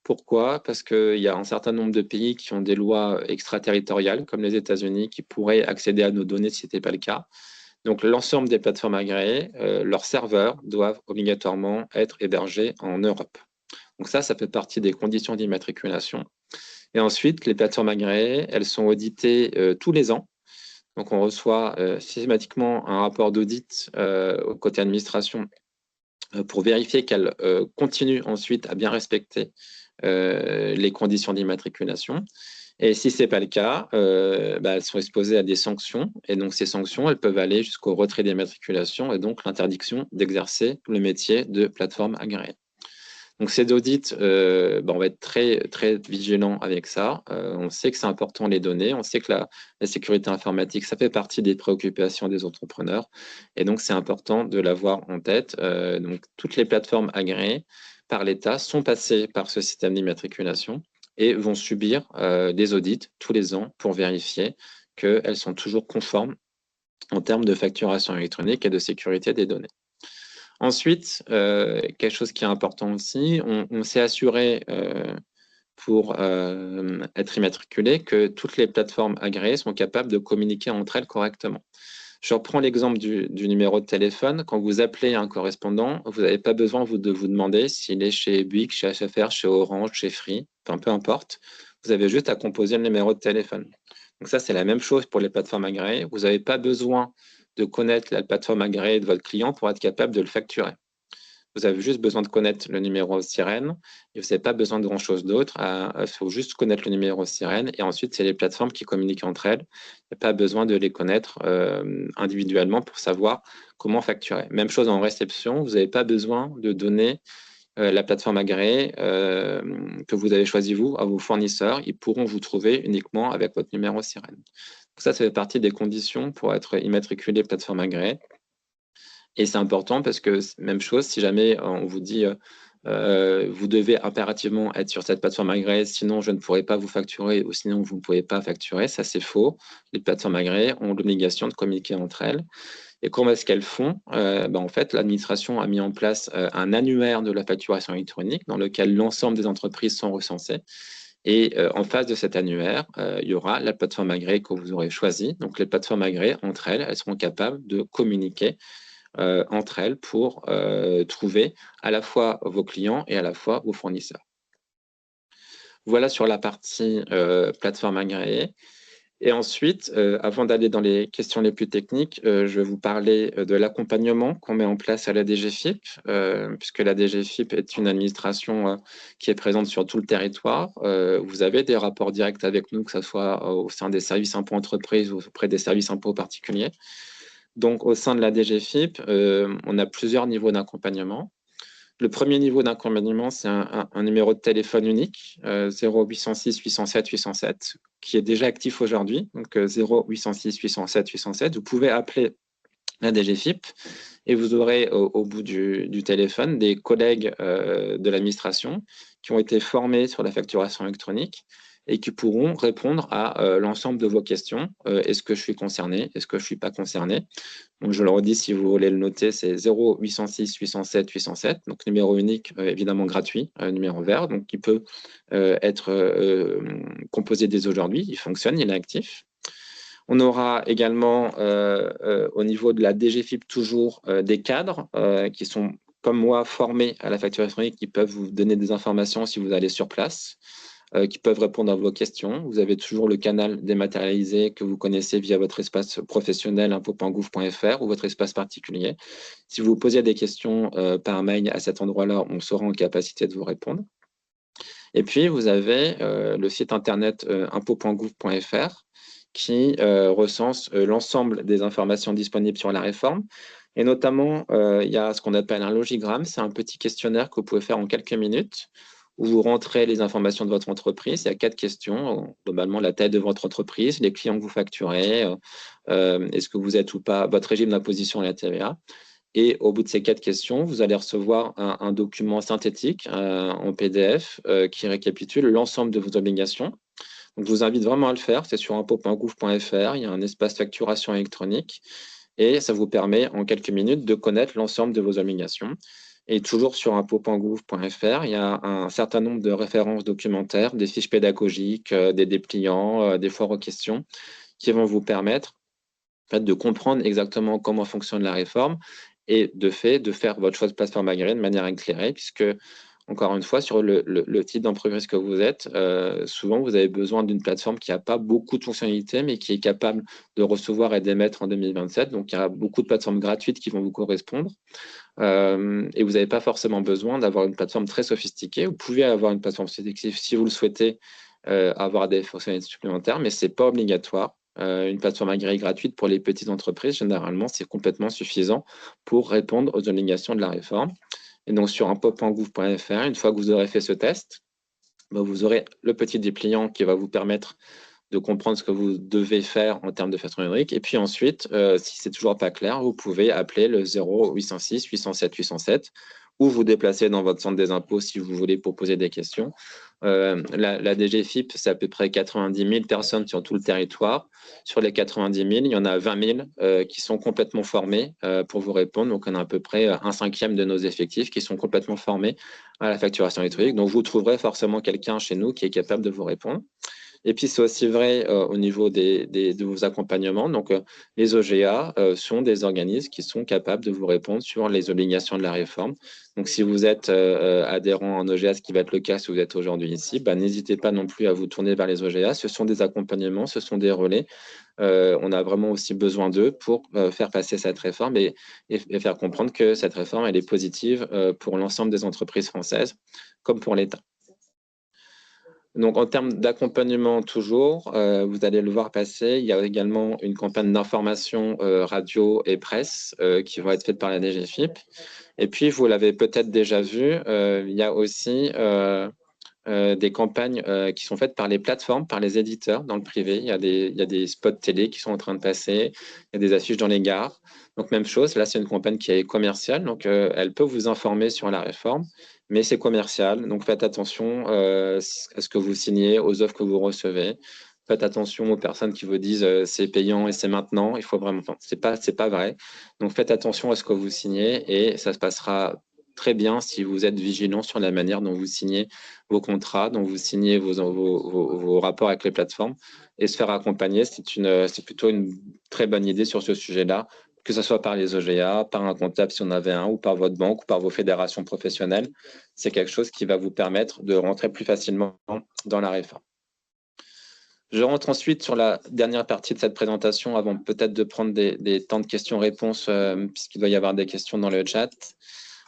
Pourquoi? Parce qu'il y a un certain nombre de pays qui ont des lois extraterritoriales, comme les États-Unis, qui pourraient accéder à nos données si ce n'était pas le cas. Donc, l'ensemble des plateformes agréées, leurs serveurs doivent obligatoirement être hébergés en Europe. Donc ça fait partie des conditions d'immatriculation. Et ensuite, les plateformes agréées, elles sont auditées tous les ans. Donc, on reçoit systématiquement un rapport d'audit au côté administration pour vérifier qu'elles continuent ensuite à bien respecter les conditions d'immatriculation. Et si ce n'est pas le cas, elles sont exposées à des sanctions. Et donc, ces sanctions, elles peuvent aller jusqu'au retrait d'immatriculation et donc l'interdiction d'exercer le métier de plateforme agréée. Donc, ces audits, on va être très, très vigilant avec ça. On sait que c'est important les données. On sait que la sécurité informatique, ça fait partie des préoccupations des entrepreneurs. Et donc, c'est important de l'avoir en tête. Donc, toutes les plateformes agréées par l'État sont passées par ce système d'immatriculation et vont subir des audits tous les ans pour vérifier qu'elles sont toujours conformes en termes de facturation électronique et de sécurité des données. Ensuite, quelque chose qui est important aussi, on s'est assuré pour être immatriculé que toutes les plateformes agréées sont capables de communiquer entre elles correctement. Je reprends l'exemple du numéro de téléphone. Quand vous appelez un correspondant, vous n'avez pas besoin de vous demander s'il est chez Bouygues, chez HFR, chez Orange, chez Free, enfin peu importe. Vous avez juste à composer le numéro de téléphone. Donc ça, c'est la même chose pour les plateformes agréées. Vous n'avez pas besoin de connaître la plateforme agréée de votre client pour être capable de le facturer. Vous avez juste besoin de connaître le numéro sirène et vous n'avez pas besoin de grand-chose d'autre. Il faut juste connaître le numéro sirène et ensuite, c'est les plateformes qui communiquent entre elles. Il n'y a pas besoin de les connaître individuellement pour savoir comment facturer. Même chose en réception, vous n'avez pas besoin de donner la plateforme agréée que vous avez choisie vous à vos fournisseurs. Ils pourront vous trouver uniquement avec votre numéro sirène. Donc ça fait partie des conditions pour être immatriculé plateforme agréée. Et c'est important parce que, même chose, si jamais on vous dit vous devez impérativement être sur cette plateforme agréée, sinon je ne pourrai pas vous facturer ou sinon vous ne pouvez pas facturer, ça c'est faux. Les plateformes agréées ont l'obligation de communiquer entre elles. Et comment est-ce qu'elles font? En fait, l'administration a mis en place un annuaire de la facturation électronique dans lequel l'ensemble des entreprises sont recensées. Et en face de cet annuaire, il y aura la plateforme agréée que vous aurez choisie. Donc, les plateformes agréées, entre elles, elles seront capables de communiquer entre elles pour trouver à la fois vos clients et à la fois vos fournisseurs. Voilà sur la partie plateforme agréée. Et ensuite, avant d'aller dans les questions les plus techniques, je vais vous parler de l'accompagnement qu'on met en place à la DGFiP, puisque la DGFiP est une administration qui est présente sur tout le territoire. Vous avez des rapports directs avec nous, que ce soit au sein des services impôts entreprises ou auprès des services impôts particuliers. Donc, au sein de la DGFiP, on a plusieurs niveaux d'accompagnement. Le premier niveau d'accompagnement, c'est un numéro de téléphone unique, 0806 807 807, qui est déjà actif aujourd'hui. Donc, 0806 807 807. Vous pouvez appeler la DGFiP et vous aurez au bout du téléphone des collègues de l'administration qui ont été formés sur la facturation électronique et qui pourront répondre à l'ensemble de vos questions. Est-ce que je suis concerné? Est-ce que je ne suis pas concerné? Donc, je le redis, si vous voulez le noter, c'est 0806 807 807, donc numéro unique, évidemment gratuit, numéro vert, donc qui peut être composé dès aujourd'hui. Il fonctionne, il est actif. On aura également, au niveau de la DGFiP, toujours des cadres qui sont, comme moi, formés à la facturation électronique, qui peuvent vous donner des informations si vous allez sur place, qui peuvent répondre à vos questions. Vous avez toujours le canal dématérialisé que vous connaissez via votre espace professionnel impôts.gouv.fr ou votre espace particulier. Si vous posez des questions par mail à cet endroit-là, on sera en capacité de vous répondre. Et puis, vous avez le site internet impôts.gouv.fr qui recense l'ensemble des informations disponibles sur la réforme. Et notamment, il y a ce qu'on appelle un logigramme. C'est un petit questionnaire que vous pouvez faire en quelques minutes où vous rentrez les informations de votre entreprise. Il y a 4 questions. Globalement, la taille de votre entreprise, les clients que vous facturez, est-ce que vous êtes ou pas, votre régime d'imposition à la TVA. Et au bout de ces 4 questions, vous allez recevoir un document synthétique en PDF qui récapitule l'ensemble de vos obligations. Donc, je vous invite vraiment à le faire. C'est sur impôts.gouv.fr. Il y a un espace facturation électronique et ça vous permet en quelques minutes de connaître l'ensemble de vos obligations. Et toujours sur impôts.gouv.fr, il y a un certain nombre de références documentaires, des fiches pédagogiques, des dépliants, des foires aux questions qui vont vous permettre en fait, de comprendre exactement comment fonctionne la réforme et de fait de faire votre choix de plateforme agréée de manière éclairée, puisque encore une fois, sur le type d'entreprise que vous êtes, souvent, vous avez besoin d'une plateforme qui n'a pas beaucoup de fonctionnalités, mais qui est capable de recevoir et d'émettre en 2027. Donc, il y a beaucoup de plateformes gratuites qui vont vous correspondre. Et vous n'avez pas forcément besoin d'avoir une plateforme très sophistiquée. Vous pouvez avoir une plateforme sophistiquée si vous le souhaitez, avoir des fonctionnalités supplémentaires, mais ce n'est pas obligatoire. Une plateforme agréée gratuite pour les petites entreprises, généralement, c'est complètement suffisant pour répondre aux obligations de la réforme. Et donc, sur impôts.gouv.fr, une fois que vous aurez fait ce test, vous aurez le petit dépliant qui va vous permettre de comprendre ce que vous devez faire en termes de facture numérique. Et puis ensuite, si c'est toujours pas clair, vous pouvez appeler le 0806 807 807 ou vous déplacer dans votre centre des impôts si vous voulez pour poser des questions. La DGFiP, c'est à peu près 90 000 personnes sur tout le territoire. Sur les 90 000, il y en a 20 000 qui sont complètement formés pour vous répondre. Donc, on a à peu près 1/5 de nos effectifs qui sont complètement formés à la facturation électronique. Donc, vous trouverez forcément quelqu'un chez nous qui est capable de vous répondre. Et puis, c'est aussi vrai au niveau de vos accompagnements. Donc, les OGA sont des organismes qui sont capables de vous répondre sur les obligations de la réforme. Donc, si vous êtes adhérent en OGA, ce qui va être le cas si vous êtes aujourd'hui ici, n'hésitez pas non plus à vous tourner vers les OGA. Ce sont des accompagnements, ce sont des relais. On a vraiment aussi besoin d'eux pour faire passer cette réforme et faire comprendre que cette réforme, elle est positive pour l'ensemble des entreprises françaises, comme pour l'État. Donc, en termes d'accompagnement, toujours, vous allez le voir passer. Il y a également une campagne d'information radio et presse qui va être faite par la DGFiP. Et puis, vous l'avez peut-être déjà vu, il y a aussi des campagnes qui sont faites par les plateformes, par les éditeurs dans le privé. Il y a des spots télé qui sont en train de passer. Il y a des affiches dans les gares. Donc, même chose. Là, c'est une campagne qui est commerciale. Donc, elle peut vous informer sur la réforme, mais c'est commercial. Donc, faites attention à ce que vous signez, aux offres que vous recevez. Faites attention aux personnes qui vous disent c'est payant et c'est maintenant. Il faut vraiment. Enfin, c'est pas vrai. Donc, faites attention à ce que vous signez et ça se passera très bien si vous êtes vigilant sur la manière dont vous signez vos contrats, dont vous signez vos rapports avec les plateformes. Et se faire accompagner, c'est plutôt une très bonne idée sur ce sujet-là, que ce soit par les OGA, par un comptable si on avait un, ou par votre banque, ou par vos fédérations professionnelles. C'est quelque chose qui va vous permettre de rentrer plus facilement dans la réforme. Je rentre ensuite sur la dernière partie de cette présentation avant peut-être de prendre des temps de questions-réponses, puisqu'il doit y avoir des questions dans le chat.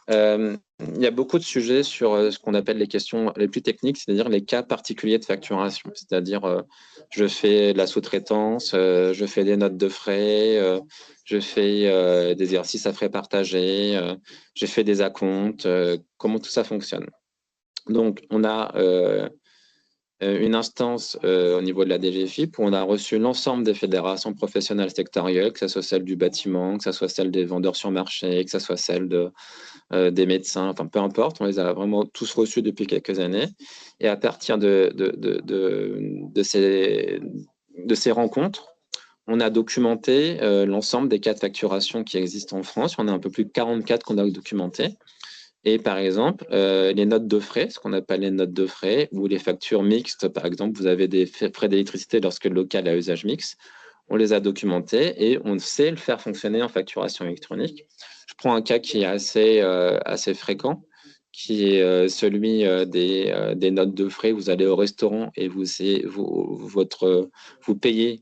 Il y a beaucoup de sujets sur ce qu'on appelle les questions les plus techniques, c'est-à-dire les cas particuliers de facturation. C'est-à-dire, je fais de la sous-traitance, je fais des notes de frais, je fais des exercices à frais partagés, j'ai fait des acomptes, comment tout ça fonctionne. Donc, on a une instance au niveau de la DGFiP où on a reçu l'ensemble des fédérations professionnelles sectorielles, que ce soit celle du bâtiment, que ce soit celle des vendeurs sur marché, que ce soit celle des médecins, enfin peu importe, on les a vraiment tous reçus depuis quelques années. Et à partir de ces rencontres, on a documenté l'ensemble des cas de facturation qui existent en France. On a un peu plus de 44 qu'on a documentés. Et par exemple, les notes de frais, ce qu'on appelle les notes de frais, ou les factures mixtes, par exemple, vous avez des frais d'électricité lorsque le local a usage mixte, on les a documentés et on sait le faire fonctionner en facturation électronique. Je prends un cas qui est assez fréquent, qui est celui des notes de frais. Vous allez au restaurant et vous payez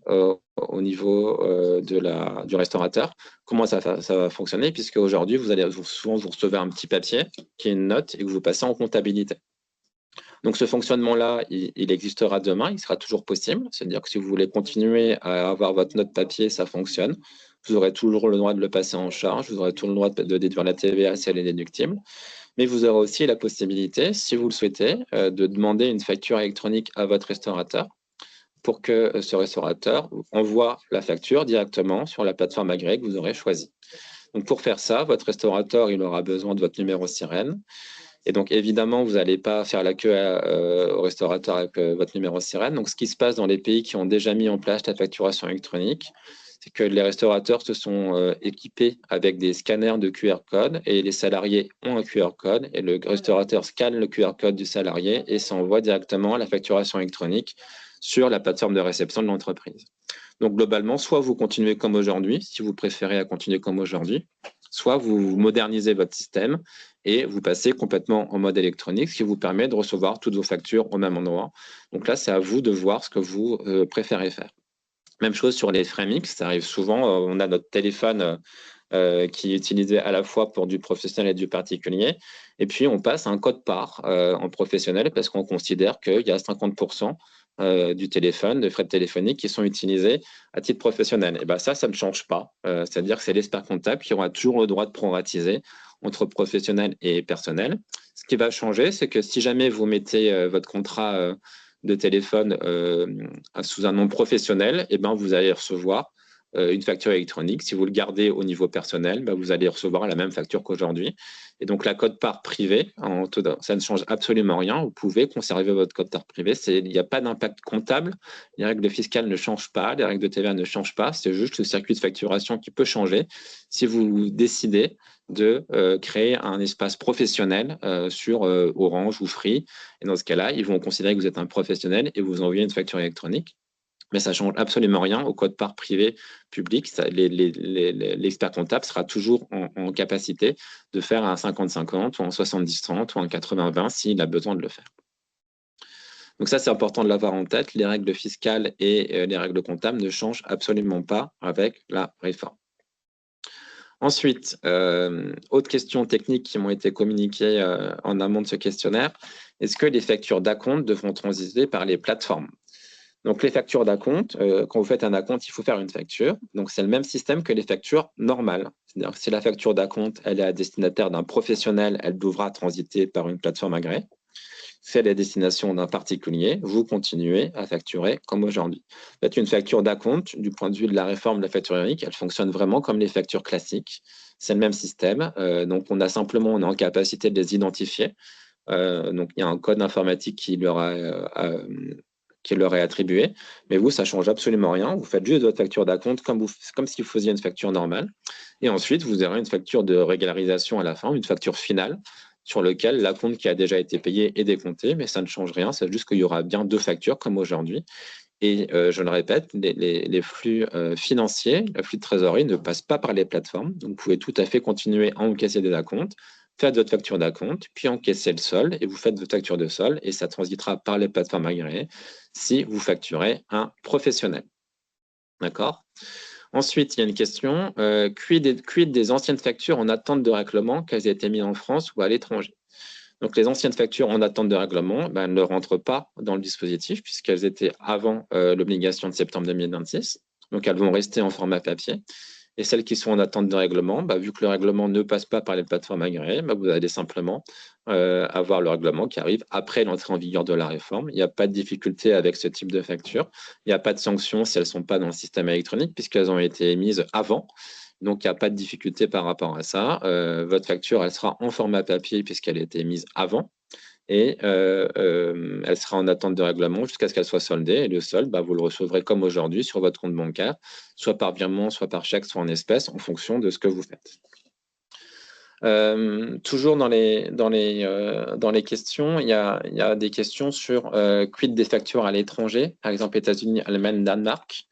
au niveau du restaurateur. Comment ça va fonctionner? Puisque aujourd'hui, souvent vous recevez un petit papier qui est une note et que vous passez en comptabilité. Donc, ce fonctionnement-là, il existera demain, il sera toujours possible. C'est-à-dire que si vous voulez continuer à avoir votre note papier, ça fonctionne. Vous aurez toujours le droit de le passer en charge, vous aurez toujours le droit de déduire la TVA si elle est déductible. Mais vous aurez aussi la possibilité, si vous le souhaitez, de demander une facture électronique à votre restaurateur pour que ce restaurateur envoie la facture directement sur la plateforme agréée que vous aurez choisie. Donc, pour faire ça, votre restaurateur, il aura besoin de votre numéro sirène. Et donc, évidemment, vous n'allez pas faire la queue au restaurateur avec votre numéro sirène. Donc, ce qui se passe dans les pays qui ont déjà mis en place la facturation électronique, c'est que les restaurateurs se sont équipés avec des scanners de QR code et les salariés ont un QR code et le restaurateur scanne le QR code du salarié et s'envoie directement la facturation électronique sur la plateforme de réception de l'entreprise. Donc, globalement, soit vous continuez comme aujourd'hui, si vous préférez à continuer comme aujourd'hui, soit vous modernisez votre système et vous passez complètement en mode électronique, ce qui vous permet de recevoir toutes vos factures au même endroit. Donc là, c'est à vous de voir ce que vous préférez faire. Même chose sur les frais mixtes, ça arrive souvent. On a notre téléphone qui est utilisé à la fois pour du professionnel et du particulier. Et puis, on passe un code part en professionnel parce qu'on considère qu'il y a 50% du téléphone, de frais téléphoniques qui sont utilisés à titre professionnel. Et bien ça ne change pas. C'est-à-dire que c'est l'expert comptable qui aura toujours le droit de proratiser entre professionnel et personnel. Ce qui va changer, c'est que si jamais vous mettez votre contrat de téléphone sous un nom professionnel, et ben vous allez recevoir une facture électronique. Si vous le gardez au niveau personnel, ben vous allez recevoir la même facture qu'aujourd'hui. Et donc, la quote-part privée, ça ne change absolument rien. Vous pouvez conserver votre quote-part privée. Il n'y a pas d'impact comptable. Les règles fiscales ne changent pas. Les règles de TVA ne changent pas. C'est juste le circuit de facturation qui peut changer si vous décidez de créer un espace professionnel sur Orange ou Free. Et dans ce cas-là, ils vont considérer que vous êtes un professionnel et vous envoyer une facture électronique. Mais ça ne change absolument rien au quote-part privé public. L'expert comptable sera toujours en capacité de faire un 50-50 ou un 70-30 ou un 80-20 s'il a besoin de le faire. Donc ça, c'est important de l'avoir en tête. Les règles fiscales et les règles comptables ne changent absolument pas avec la réforme. Ensuite, autres questions techniques qui m'ont été communiquées en amont de ce questionnaire. Est-ce que les factures d'acompte devront transiter par les plateformes? Donc, les factures d'acompte, quand vous faites un acompte, il faut faire une facture. Donc, c'est le même système que les factures normales. C'est-à-dire que si la facture d'acompte, elle est à destinataire d'un professionnel, elle devra transiter par une plateforme agréée. Si elle est à destination d'un particulier, vous continuez à facturer comme aujourd'hui. Faites une facture d'acompte, du point de vue de la réforme de la facture unique, elle fonctionne vraiment comme les factures classiques. C'est le même système. Donc, on est en capacité de les identifier. Donc, il y a un code informatique qui leur est attribué. Mais vous, ça ne change absolument rien. Vous faites juste votre facture d'acompte comme si vous faisiez une facture normale. Et ensuite, vous aurez une facture de régularisation à la fin, une facture finale, sur laquelle l'acompte qui a déjà été payé est décompté, mais ça ne change rien. C'est juste qu'il y aura bien deux factures comme aujourd'hui. Et je le répète, les flux financiers, le flux de trésorerie ne passe pas par les plateformes. Donc, vous pouvez tout à fait continuer à encaisser des acomptes. Faites votre facture d'acompte, puis encaissez le solde et vous faites votre facture de solde et ça transitera par les plateformes agréées si vous facturez un professionnel. D'accord ? Ensuite, il y a une question, quid des anciennes factures en attente de règlement, qu'elles aient été mises en France ou à l'étranger? Donc, les anciennes factures en attente de règlement, elles ne rentrent pas dans le dispositif puisqu'elles étaient avant l'obligation de septembre 2026. Donc, elles vont rester en format papier. Et celles qui sont en attente de règlement, vu que le règlement ne passe pas par les plateformes agréées, vous allez simplement avoir le règlement qui arrive après l'entrée en vigueur de la réforme. Il n'y a pas de difficulté avec ce type de facture. Il n'y a pas de sanctions si elles ne sont pas dans le système électronique puisqu'elles ont été émises avant. Donc, il n'y a pas de difficulté par rapport à ça. Votre facture, elle sera en format papier puisqu'elle a été émise avant. Et elle sera en attente de règlement jusqu'à ce qu'elle soit soldée. Et le solde, vous le recevrez comme aujourd'hui sur votre compte bancaire, soit par virement, soit par chèque, soit en espèces, en fonction de ce que vous faites. Toujours dans les questions, il y a des questions sur quid des factures à l'étranger, par exemple États-Unis, Allemagne, Danemark.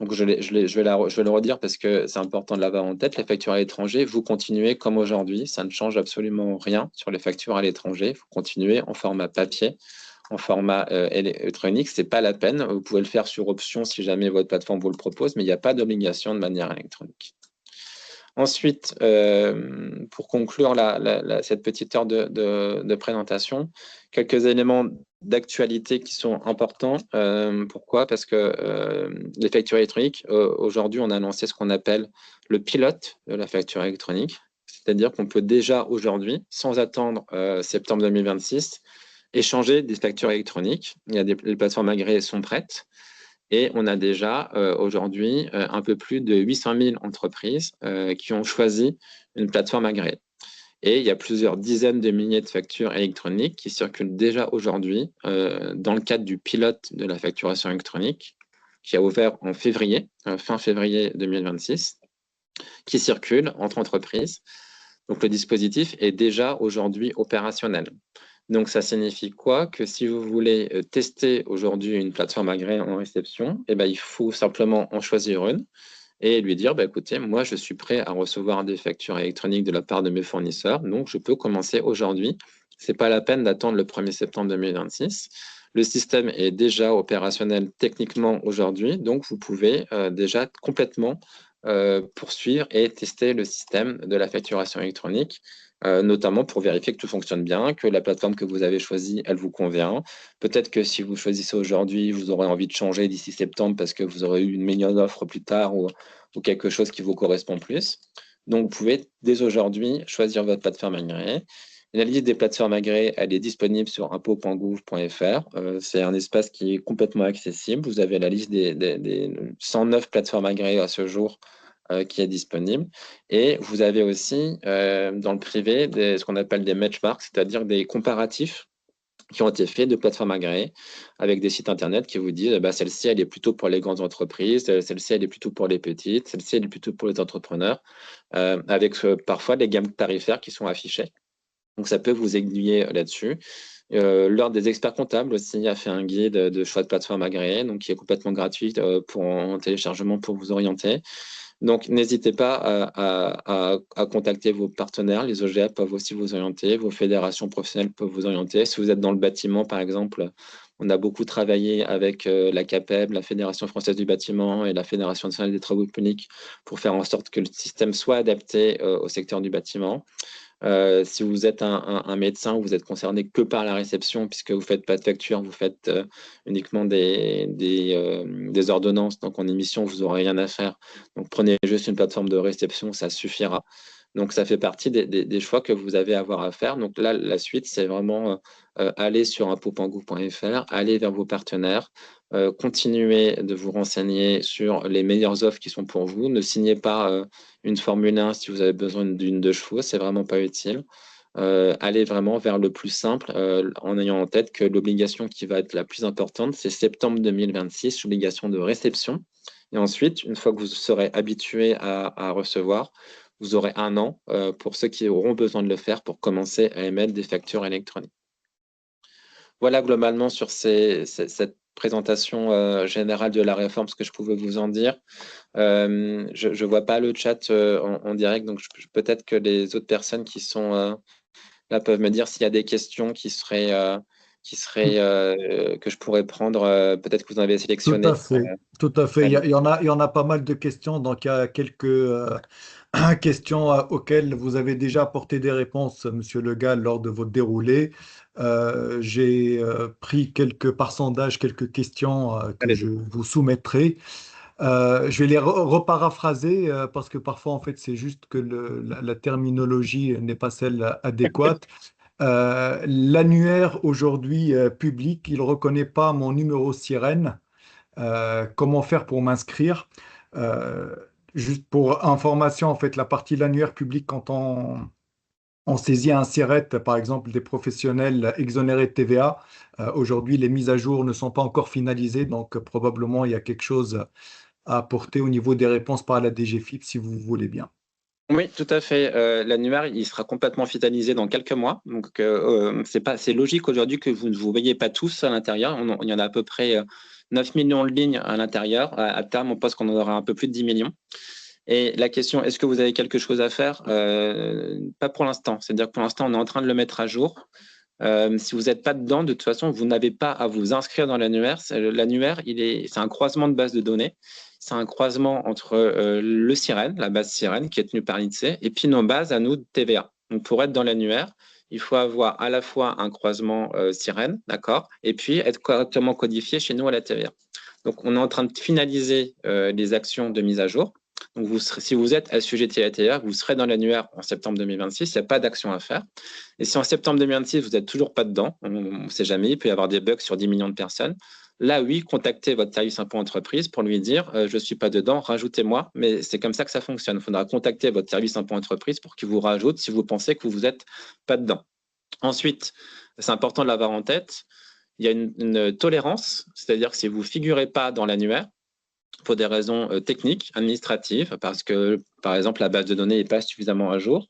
Donc, je vais le redire parce que c'est important de l'avoir en tête. Les factures à l'étranger, vous continuez comme aujourd'hui. Ça ne change absolument rien sur les factures à l'étranger. Vous continuez en format papier, en format électronique. Ce n'est pas la peine. Vous pouvez le faire sur option si jamais votre plateforme vous le propose, mais il n'y a pas d'obligation de manière électronique. Ensuite, pour conclure cette petite heure de présentation, quelques éléments d'actualité qui sont importants. Pourquoi? Parce que les factures électroniques, aujourd'hui, on a lancé ce qu'on appelle le pilote de la facture électronique. C'est-à-dire qu'on peut déjà aujourd'hui, sans attendre septembre 2026, échanger des factures électroniques. Les plateformes agréées sont prêtes. Et on a déjà aujourd'hui un peu plus de 800 000 entreprises qui ont choisi une plateforme agréée. Et il y a plusieurs dizaines de milliers de factures électroniques qui circulent déjà aujourd'hui dans le cadre du pilote de la facturation électronique qui a ouvert en février, fin février 2026, qui circulent entre entreprises. Donc, le dispositif est déjà aujourd'hui opérationnel. Donc, ça signifie quoi? Que si vous voulez tester aujourd'hui une plateforme agréée en réception, il faut simplement en choisir une et lui dire, écoutez, moi, je suis prêt à recevoir des factures électroniques de la part de mes fournisseurs, donc je peux commencer aujourd'hui. Ce n'est pas la peine d'attendre le 1er septembre 2026. Le système est déjà opérationnel techniquement aujourd'hui, donc vous pouvez déjà complètement poursuivre et tester le système de la facturation électronique, notamment pour vérifier que tout fonctionne bien, que la plateforme que vous avez choisie, elle vous convient. Peut-être que si vous choisissez aujourd'hui, vous aurez envie de changer d'ici septembre parce que vous aurez eu une meilleure offre plus tard ou quelque chose qui vous correspond plus. Donc, vous pouvez dès aujourd'hui choisir votre plateforme agréée. La liste des plateformes agréées, elle est disponible sur impôts.gouv.fr. C'est un espace qui est complètement accessible. Vous avez la liste des 109 plateformes agréées à ce jour qui est disponible. Et vous avez aussi dans le privé ce qu'on appelle des benchmarks, c'est-à-dire des comparatifs qui ont été faits de plateformes agréées avec des sites internet qui vous disent celle-ci, elle est plutôt pour les grandes entreprises, celle-ci, elle est plutôt pour les petites, celle-ci, elle est plutôt pour les entrepreneurs, avec parfois des gammes tarifaires qui sont affichées. Donc, ça peut vous aiguiller là-dessus. L'Ordre des experts comptables aussi a fait un guide de choix de plateforme agréée, donc qui est complètement gratuit en téléchargement pour vous orienter. Donc, n'hésitez pas à contacter vos partenaires. Les OGA peuvent aussi vous orienter. Vos fédérations professionnelles peuvent vous orienter. Si vous êtes dans le bâtiment, par exemple, on a beaucoup travaillé avec la CAPEB, la Fédération française du bâtiment et la Fédération nationale des travaux publics pour faire en sorte que le système soit adapté au secteur du bâtiment. Si vous êtes un médecin, vous êtes concerné que par la réception, puisque vous ne faites pas de facture, vous faites uniquement des ordonnances. Donc, en émission, vous n'aurez rien à faire. Donc, prenez juste une plateforme de réception, ça suffira. Donc, ça fait partie des choix que vous avez à avoir à faire. Donc, là, la suite, c'est vraiment aller sur impôts.gouv.fr, aller vers vos partenaires, continuez de vous renseigner sur les meilleures offres qui sont pour vous. Ne signez pas une Formule 1 si vous avez besoin d'une 2 chevaux, c'est vraiment pas utile. Allez vraiment vers le plus simple en ayant en tête que l'obligation qui va être la plus importante, c'est septembre 2026, l'obligation de réception. Et ensuite, une fois que vous serez habitué à recevoir, vous aurez 1 an pour ceux qui auront besoin de le faire pour commencer à émettre des factures électroniques. Voilà globalement sur cette présentation générale de la réforme, ce que je pouvais vous en dire. Je ne vois pas le chat en direct, donc peut-être que les autres personnes qui sont là peuvent me dire s'il y a des questions que je pourrais prendre. Peut-être que vous en avez sélectionné. Tout à fait. Il y en a pas mal de questions, donc il y a quelques questions auxquelles vous avez déjà apporté des réponses, Monsieur Le Gall, lors de votre déroulé. J'ai pris par sondage quelques questions que je vous soumettrai. Je vais les reparaphraser parce que parfois, en fait, c'est juste que la terminologie n'est pas celle adéquate. L'annuaire aujourd'hui public, il ne reconnaît pas mon numéro sirène. Comment faire pour m'inscrire? Euh, Juste pour information, en fait, la partie de l'annuaire public, quand on saisit un SIRET, par exemple, des professionnels exonérés de TVA, aujourd'hui, les mises à jour ne sont pas encore finalisées, donc probablement il y a quelque chose à apporter au niveau des réponses par la DGFiP, si vous voulez bien. Oui, tout à fait. L'annuaire, il sera complètement finalisé dans quelques mois. Donc, c'est logique aujourd'hui que vous ne vous voyez pas tous à l'intérieur. Il y en a à peu près 9 millions de lignes à l'intérieur. À terme, on pense qu'on en aura un peu plus de 10 millions. Et la question, est-ce que vous avez quelque chose à faire? Pas pour l'instant. C'est-à-dire que pour l'instant, on est en train de le mettre à jour. Si vous n'êtes pas dedans, de toute façon, vous n'avez pas à vous inscrire dans l'annuaire. L'annuaire, c'est un croisement de bases de données. C'est un croisement entre le Sirène, la base Sirène, qui est tenue par l'INSEE, et puis nos bases à nous de TVA. Donc, pour être dans l'annuaire, il faut avoir à la fois un croisement Sirène, d'accord, et puis être correctement codifié chez nous à la TVA. Donc, on est en train de finaliser les actions de mise à jour. Donc, si vous êtes assujetti à la TVA, vous serez dans l'annuaire en septembre 2026. Il n'y a pas d'action à faire. Et si en septembre 2026, vous n'êtes toujours pas dedans, on ne sait jamais, il peut y avoir des bugs sur 10 millions de personnes. Là, oui, contactez votre service impôt entreprise pour lui dire je ne suis pas dedans, rajoutez-moi. Mais c'est comme ça que ça fonctionne. Il faudra contacter votre service impôt entreprise pour qu'il vous rajoute si vous pensez que vous n'êtes pas dedans. Ensuite, c'est important de l'avoir en tête, il y a une tolérance, c'est-à-dire que si vous ne figurez pas dans l'annuaire, pour des raisons techniques, administratives, parce que, par exemple, la base de données n'est pas suffisamment à jour,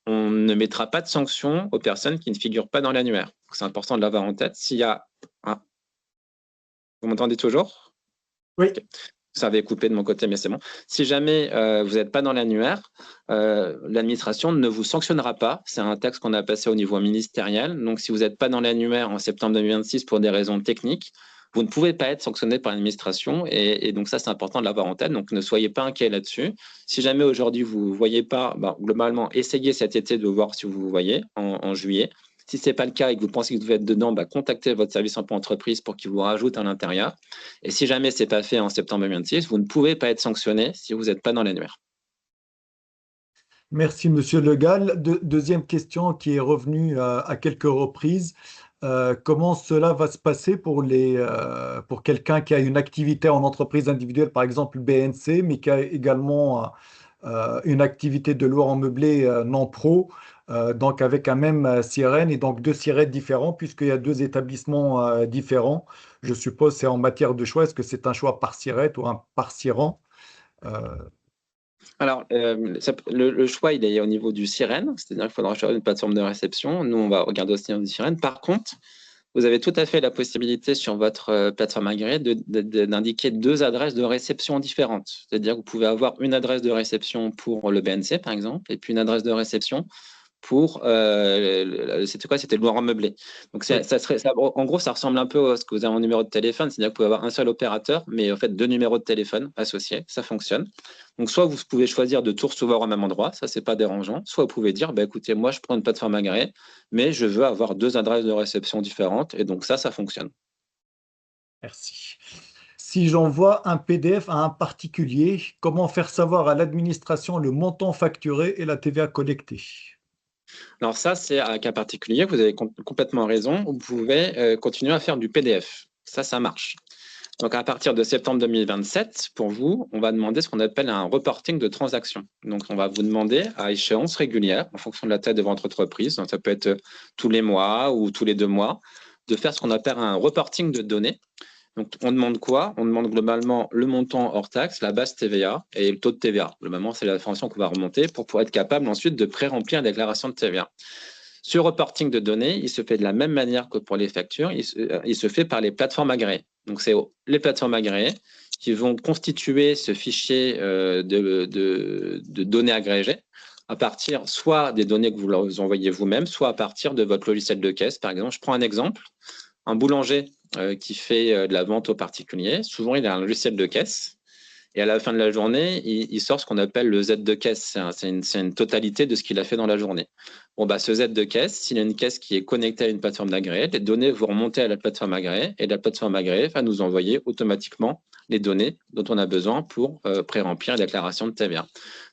on ne mettra pas de sanctions aux personnes qui ne figurent pas dans l'annuaire. C'est important de l'avoir en tête. S'il y a... Ah. Vous m'entendez toujours? Oui. Okay. Ça avait coupé de mon côté, mais c'est bon. Si jamais vous n'êtes pas dans l'annuaire, l'administration ne vous sanctionnera pas. C'est un texte qu'on a passé au niveau ministériel. Donc, si vous n'êtes pas dans l'annuaire en septembre 2026 pour des raisons techniques, vous ne pouvez pas être sanctionné par l'administration. Et donc, ça, c'est important de l'avoir en tête. Donc, ne soyez pas inquiets là-dessus. Si jamais aujourd'hui, vous ne voyez pas, globalement, essayez cet été de voir si vous vous voyez en juillet. Si ce n'est pas le cas et que vous pensez que vous devez être dedans, contactez votre service impôt entreprise pour qu'il vous rajoute à l'intérieur. Et si jamais ce n'est pas fait en septembre 2026, vous ne pouvez pas être sanctionné si vous n'êtes pas dans l'annuaire. Merci, Monsieur Le Gall. Deuxième question qui est revenue à quelques reprises. Comment cela va se passer pour quelqu'un qui a une activité en entreprise individuelle, par exemple BNC, mais qui a également une activité de loueur en meublé non pro, donc avec un même sirène et donc deux sirènes différents, puisqu'il y a deux établissements différents. Je suppose c'est en matière de choix. Est-ce que c'est un choix par sirette ou un par siran? Alors, le choix, il est au niveau du sirène, c'est-à-dire qu'il faudra choisir une plateforme de réception. Nous, on va regarder aussi au niveau du sirène. Par contre, vous avez tout à fait la possibilité sur votre plateforme agréée d'indiquer deux adresses de réception différentes. C'est-à-dire que vous pouvez avoir une adresse de réception pour le BNC, par exemple, et puis une adresse de réception pour c'était quoi? C'était le loueur en meublé. Donc en gros, ça ressemble un peu à ce que vous avez en numéro de téléphone, c'est-à-dire que vous pouvez avoir un seul opérateur, mais en fait deux numéros de téléphone associés, ça fonctionne. Donc soit vous pouvez choisir de tout recevoir au même endroit, ça c'est pas dérangeant, soit vous pouvez dire écoutez, moi je prends une plateforme agréée, mais je veux avoir deux adresses de réception différentes, et donc ça fonctionne. Merci. Si j'envoie un PDF à un particulier, comment faire savoir à l'administration le montant facturé et la TVA collectée? Alors ça, c'est un cas particulier, vous avez complètement raison, vous pouvez continuer à faire du PDF, ça marche. Donc à partir de septembre 2027, pour vous, on va demander ce qu'on appelle un reporting de transactions. Donc on va vous demander à échéance régulière, en fonction de la taille de votre entreprise, donc ça peut être tous les mois ou tous les 2 mois, de faire ce qu'on appelle un reporting de données. Donc, on demande quoi? On demande globalement le montant hors taxe, la base TVA et le taux de TVA. Globalement, c'est l'information qu'on va remonter pour pouvoir être capable ensuite de pré-remplir la déclaration de TVA. Ce reporting de données, il se fait de la même manière que pour les factures, il se fait par les plateformes agréées. Donc, c'est les plateformes agréées qui vont constituer ce fichier de données agrégées à partir soit des données que vous leur envoyez vous-même, soit à partir de votre logiciel de caisse. Par exemple, je prends un exemple. Un boulanger qui fait de la vente aux particuliers, souvent il a un logiciel de caisse et à la fin de la journée, il sort ce qu'on appelle le Z de caisse. C'est une totalité de ce qu'il a fait dans la journée. Bon, ce Z de caisse, s'il y a une caisse qui est connectée à une plateforme agréée, les données vont remonter à la plateforme agréée et la plateforme agréée va nous envoyer automatiquement les données dont on a besoin pour pré-remplir la déclaration de TVA.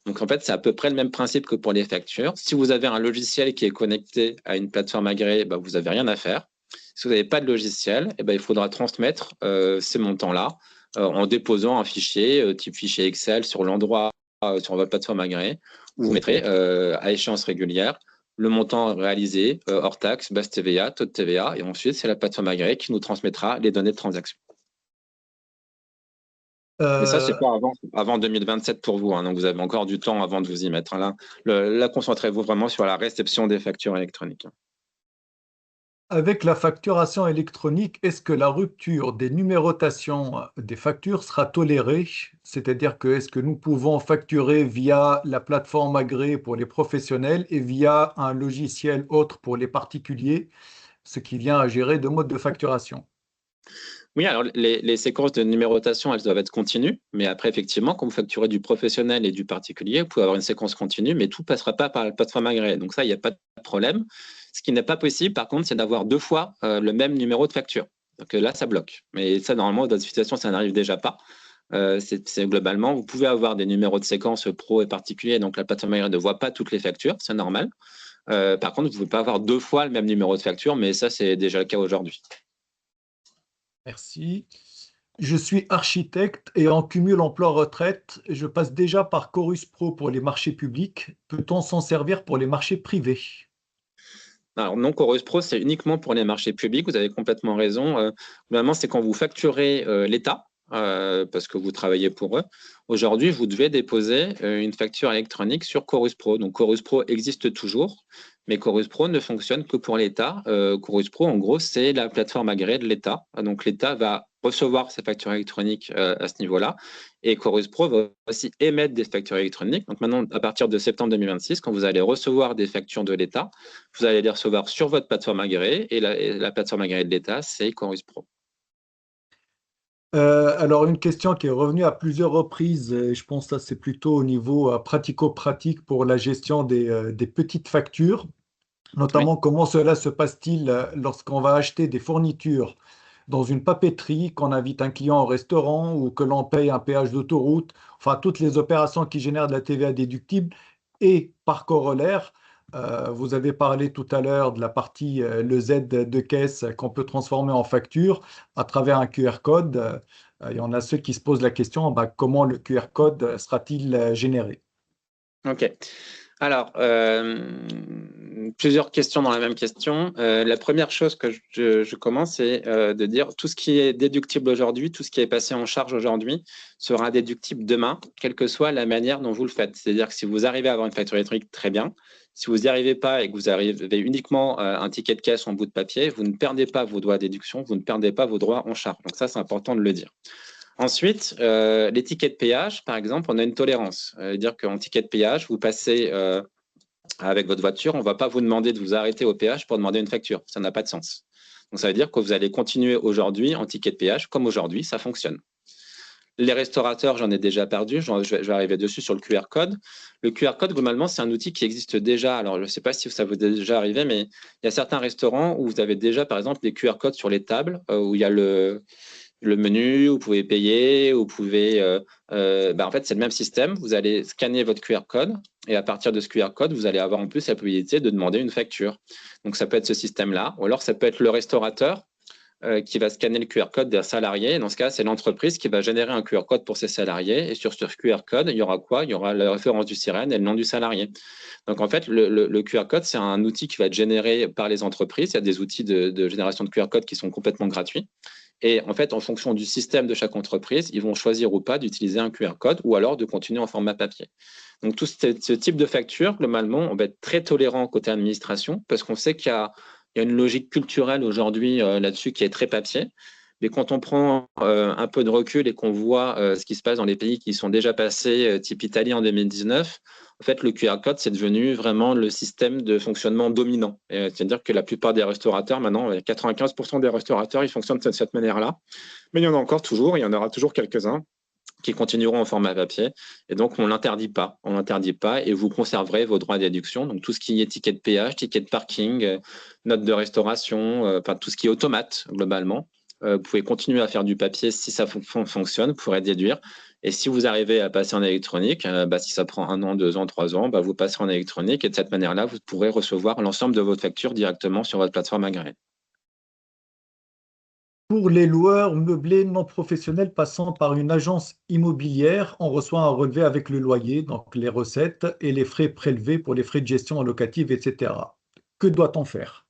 Donc, en fait, c'est à peu près le même principe que pour les factures. Si vous avez un logiciel qui est connecté à une plateforme agréée, vous n'avez rien à faire. Si vous n'avez pas de logiciel, il faudra transmettre ces montants-là en déposant un fichier, type fichier Excel, sur l'endroit, sur votre plateforme agréée, où vous mettrez à échéance régulière le montant réalisé, hors taxe, base TVA, taux de TVA, et ensuite, c'est la plateforme agréée qui nous transmettra les données de transaction. Mais ça, c'est pas avant 2027 pour vous, hein, donc vous avez encore du temps avant de vous y mettre. Là, concentrez-vous vraiment sur la réception des factures électroniques. Avec la facturation électronique, est-ce que la rupture des numérotations des factures sera tolérée? C'est-à-dire que est-ce que nous pouvons facturer via la plateforme agréée pour les professionnels et via un logiciel autre pour les particuliers, ce qui vient à gérer deux modes de facturation? Oui, alors les séquences de numérotation, elles doivent être continues, mais après, effectivement, quand vous facturez du professionnel et du particulier, vous pouvez avoir une séquence continue, mais tout ne passera pas par la plateforme agréée. Donc ça, il n'y a pas de problème. Ce qui n'est pas possible, par contre, c'est d'avoir deux fois le même numéro de facture. Donc là, ça bloque. Mais ça, normalement, dans cette situation, ça n'arrive déjà pas. C'est globalement, vous pouvez avoir des numéros de séquence pro et particulier, donc la plateforme agréée ne voit pas toutes les factures, c'est normal. Par contre, vous ne pouvez pas avoir deux fois le même numéro de facture, mais ça, c'est déjà le cas aujourd'hui. Merci. Je suis architecte et en cumul emploi-retraite, je passe déjà par Chorus Pro pour les marchés publics. Peut-on s'en servir pour les marchés privés? Alors non, Chorus Pro, c'est uniquement pour les marchés publics, vous avez complètement raison. Normalement, c'est quand vous facturez l'État, parce que vous travaillez pour eux. Aujourd'hui, vous devez déposer une facture électronique sur Chorus Pro. Donc Chorus Pro existe toujours, mais Chorus Pro ne fonctionne que pour l'État. Chorus Pro, en gros, c'est la plateforme agréée de l'État. Donc l'État va recevoir ses factures électroniques à ce niveau-là. Et Chorus Pro va aussi émettre des factures électroniques. Donc maintenant, à partir de septembre 2026, quand vous allez recevoir des factures de l'État, vous allez les recevoir sur votre plateforme agréée. Et la plateforme agréée de l'État, c'est Chorus Pro. Alors, une question qui est revenue à plusieurs reprises, et je pense que ça c'est plutôt au niveau pratico-pratique pour la gestion des petites factures, notamment comment cela se passe-t-il lorsqu'on va acheter des fournitures dans une papeterie, qu'on invite un client au restaurant ou que l'on paye un péage d'autoroute, enfin toutes les opérations qui génèrent de la TVA déductible. Et par corollaire, vous avez parlé tout à l'heure de la partie le Z de caisse qu'on peut transformer en facture à travers un QR code. Il y en a ceux qui se posent la question, comment le QR code sera-t-il généré? OK. Alors, plusieurs questions dans la même question. La première chose que je commence, c'est de dire tout ce qui est déductible aujourd'hui, tout ce qui est passé en charge aujourd'hui sera déductible demain, quelle que soit la manière dont vous le faites. C'est-à-dire que si vous arrivez à avoir une facture électronique, très bien. Si vous n'y arrivez pas et que vous arrivez uniquement à un ticket de caisse en bout de papier, vous ne perdez pas vos droits à déduction, vous ne perdez pas vos droits en charge. Donc ça, c'est important de le dire. Ensuite, les tickets de péage, par exemple, on a une tolérance. Dire qu'en ticket de péage, vous passez avec votre voiture, on ne va pas vous demander de vous arrêter au péage pour demander une facture. Ça n'a pas de sens. Donc, ça veut dire que vous allez continuer aujourd'hui en ticket de péage, comme aujourd'hui, ça fonctionne. Les restaurateurs, j'en ai déjà perdu. Je vais arriver dessus sur le QR code. Le QR code, globalement, c'est un outil qui existe déjà. Alors, je ne sais pas si ça vous est déjà arrivé, mais il y a certains restaurants où vous avez déjà, par exemple, des QR codes sur les tables, où il y a le menu, vous pouvez payer, vous pouvez… en fait, c'est le même système. Vous allez scanner votre QR code et à partir de ce QR code, vous allez avoir en plus la possibilité de demander une facture. Donc, ça peut être ce système-là ou alors ça peut être le restaurateur qui va scanner le QR code des salariés. Et dans ce cas, c'est l'entreprise qui va générer un QR code pour ses salariés. Et sur ce QR code, il y aura quoi? Il y aura la référence du SIREN et le nom du salarié. Donc, en fait, le QR code, c'est un outil qui va être généré par les entreprises. Il y a des outils de génération de QR code qui sont complètement gratuits. Et en fait, en fonction du système de chaque entreprise, ils vont choisir ou pas d'utiliser un QR code ou alors de continuer en format papier. Donc, tout ce type de facture, globalement, on va être très tolérant côté administration parce qu'on sait qu'il y a une logique culturelle aujourd'hui là-dessus qui est très papier. Mais quand on prend un peu de recul et qu'on voit ce qui se passe dans les pays qui sont déjà passés, type Italie en 2019, en fait, le QR code, c'est devenu vraiment le système de fonctionnement dominant. C'est-à-dire que la plupart des restaurateurs, maintenant, 95% des restaurateurs, ils fonctionnent de cette manière-là. Mais il y en a encore toujours, il y en aura toujours quelques-uns qui continueront en format papier. Et donc, on ne l'interdit pas. On l'interdit pas et vous conserverez vos droits de déduction. Donc, tout ce qui est ticket de péage, ticket de parking, note de restauration, tout ce qui est automate, globalement, vous pouvez continuer à faire du papier si ça fonctionne, vous pourrez déduire. Et si vous arrivez à passer en électronique, si ça prend 1 an, 2 ans, 3 ans, vous passez en électronique et de cette manière-là, vous pourrez recevoir l'ensemble de votre facture directement sur votre plateforme agréée. Pour les loueurs meublés non professionnels passant par une agence immobilière, on reçoit un relevé avec le loyer, donc les recettes et les frais prélevés pour les frais de gestion locative, etc. Que doit-on faire?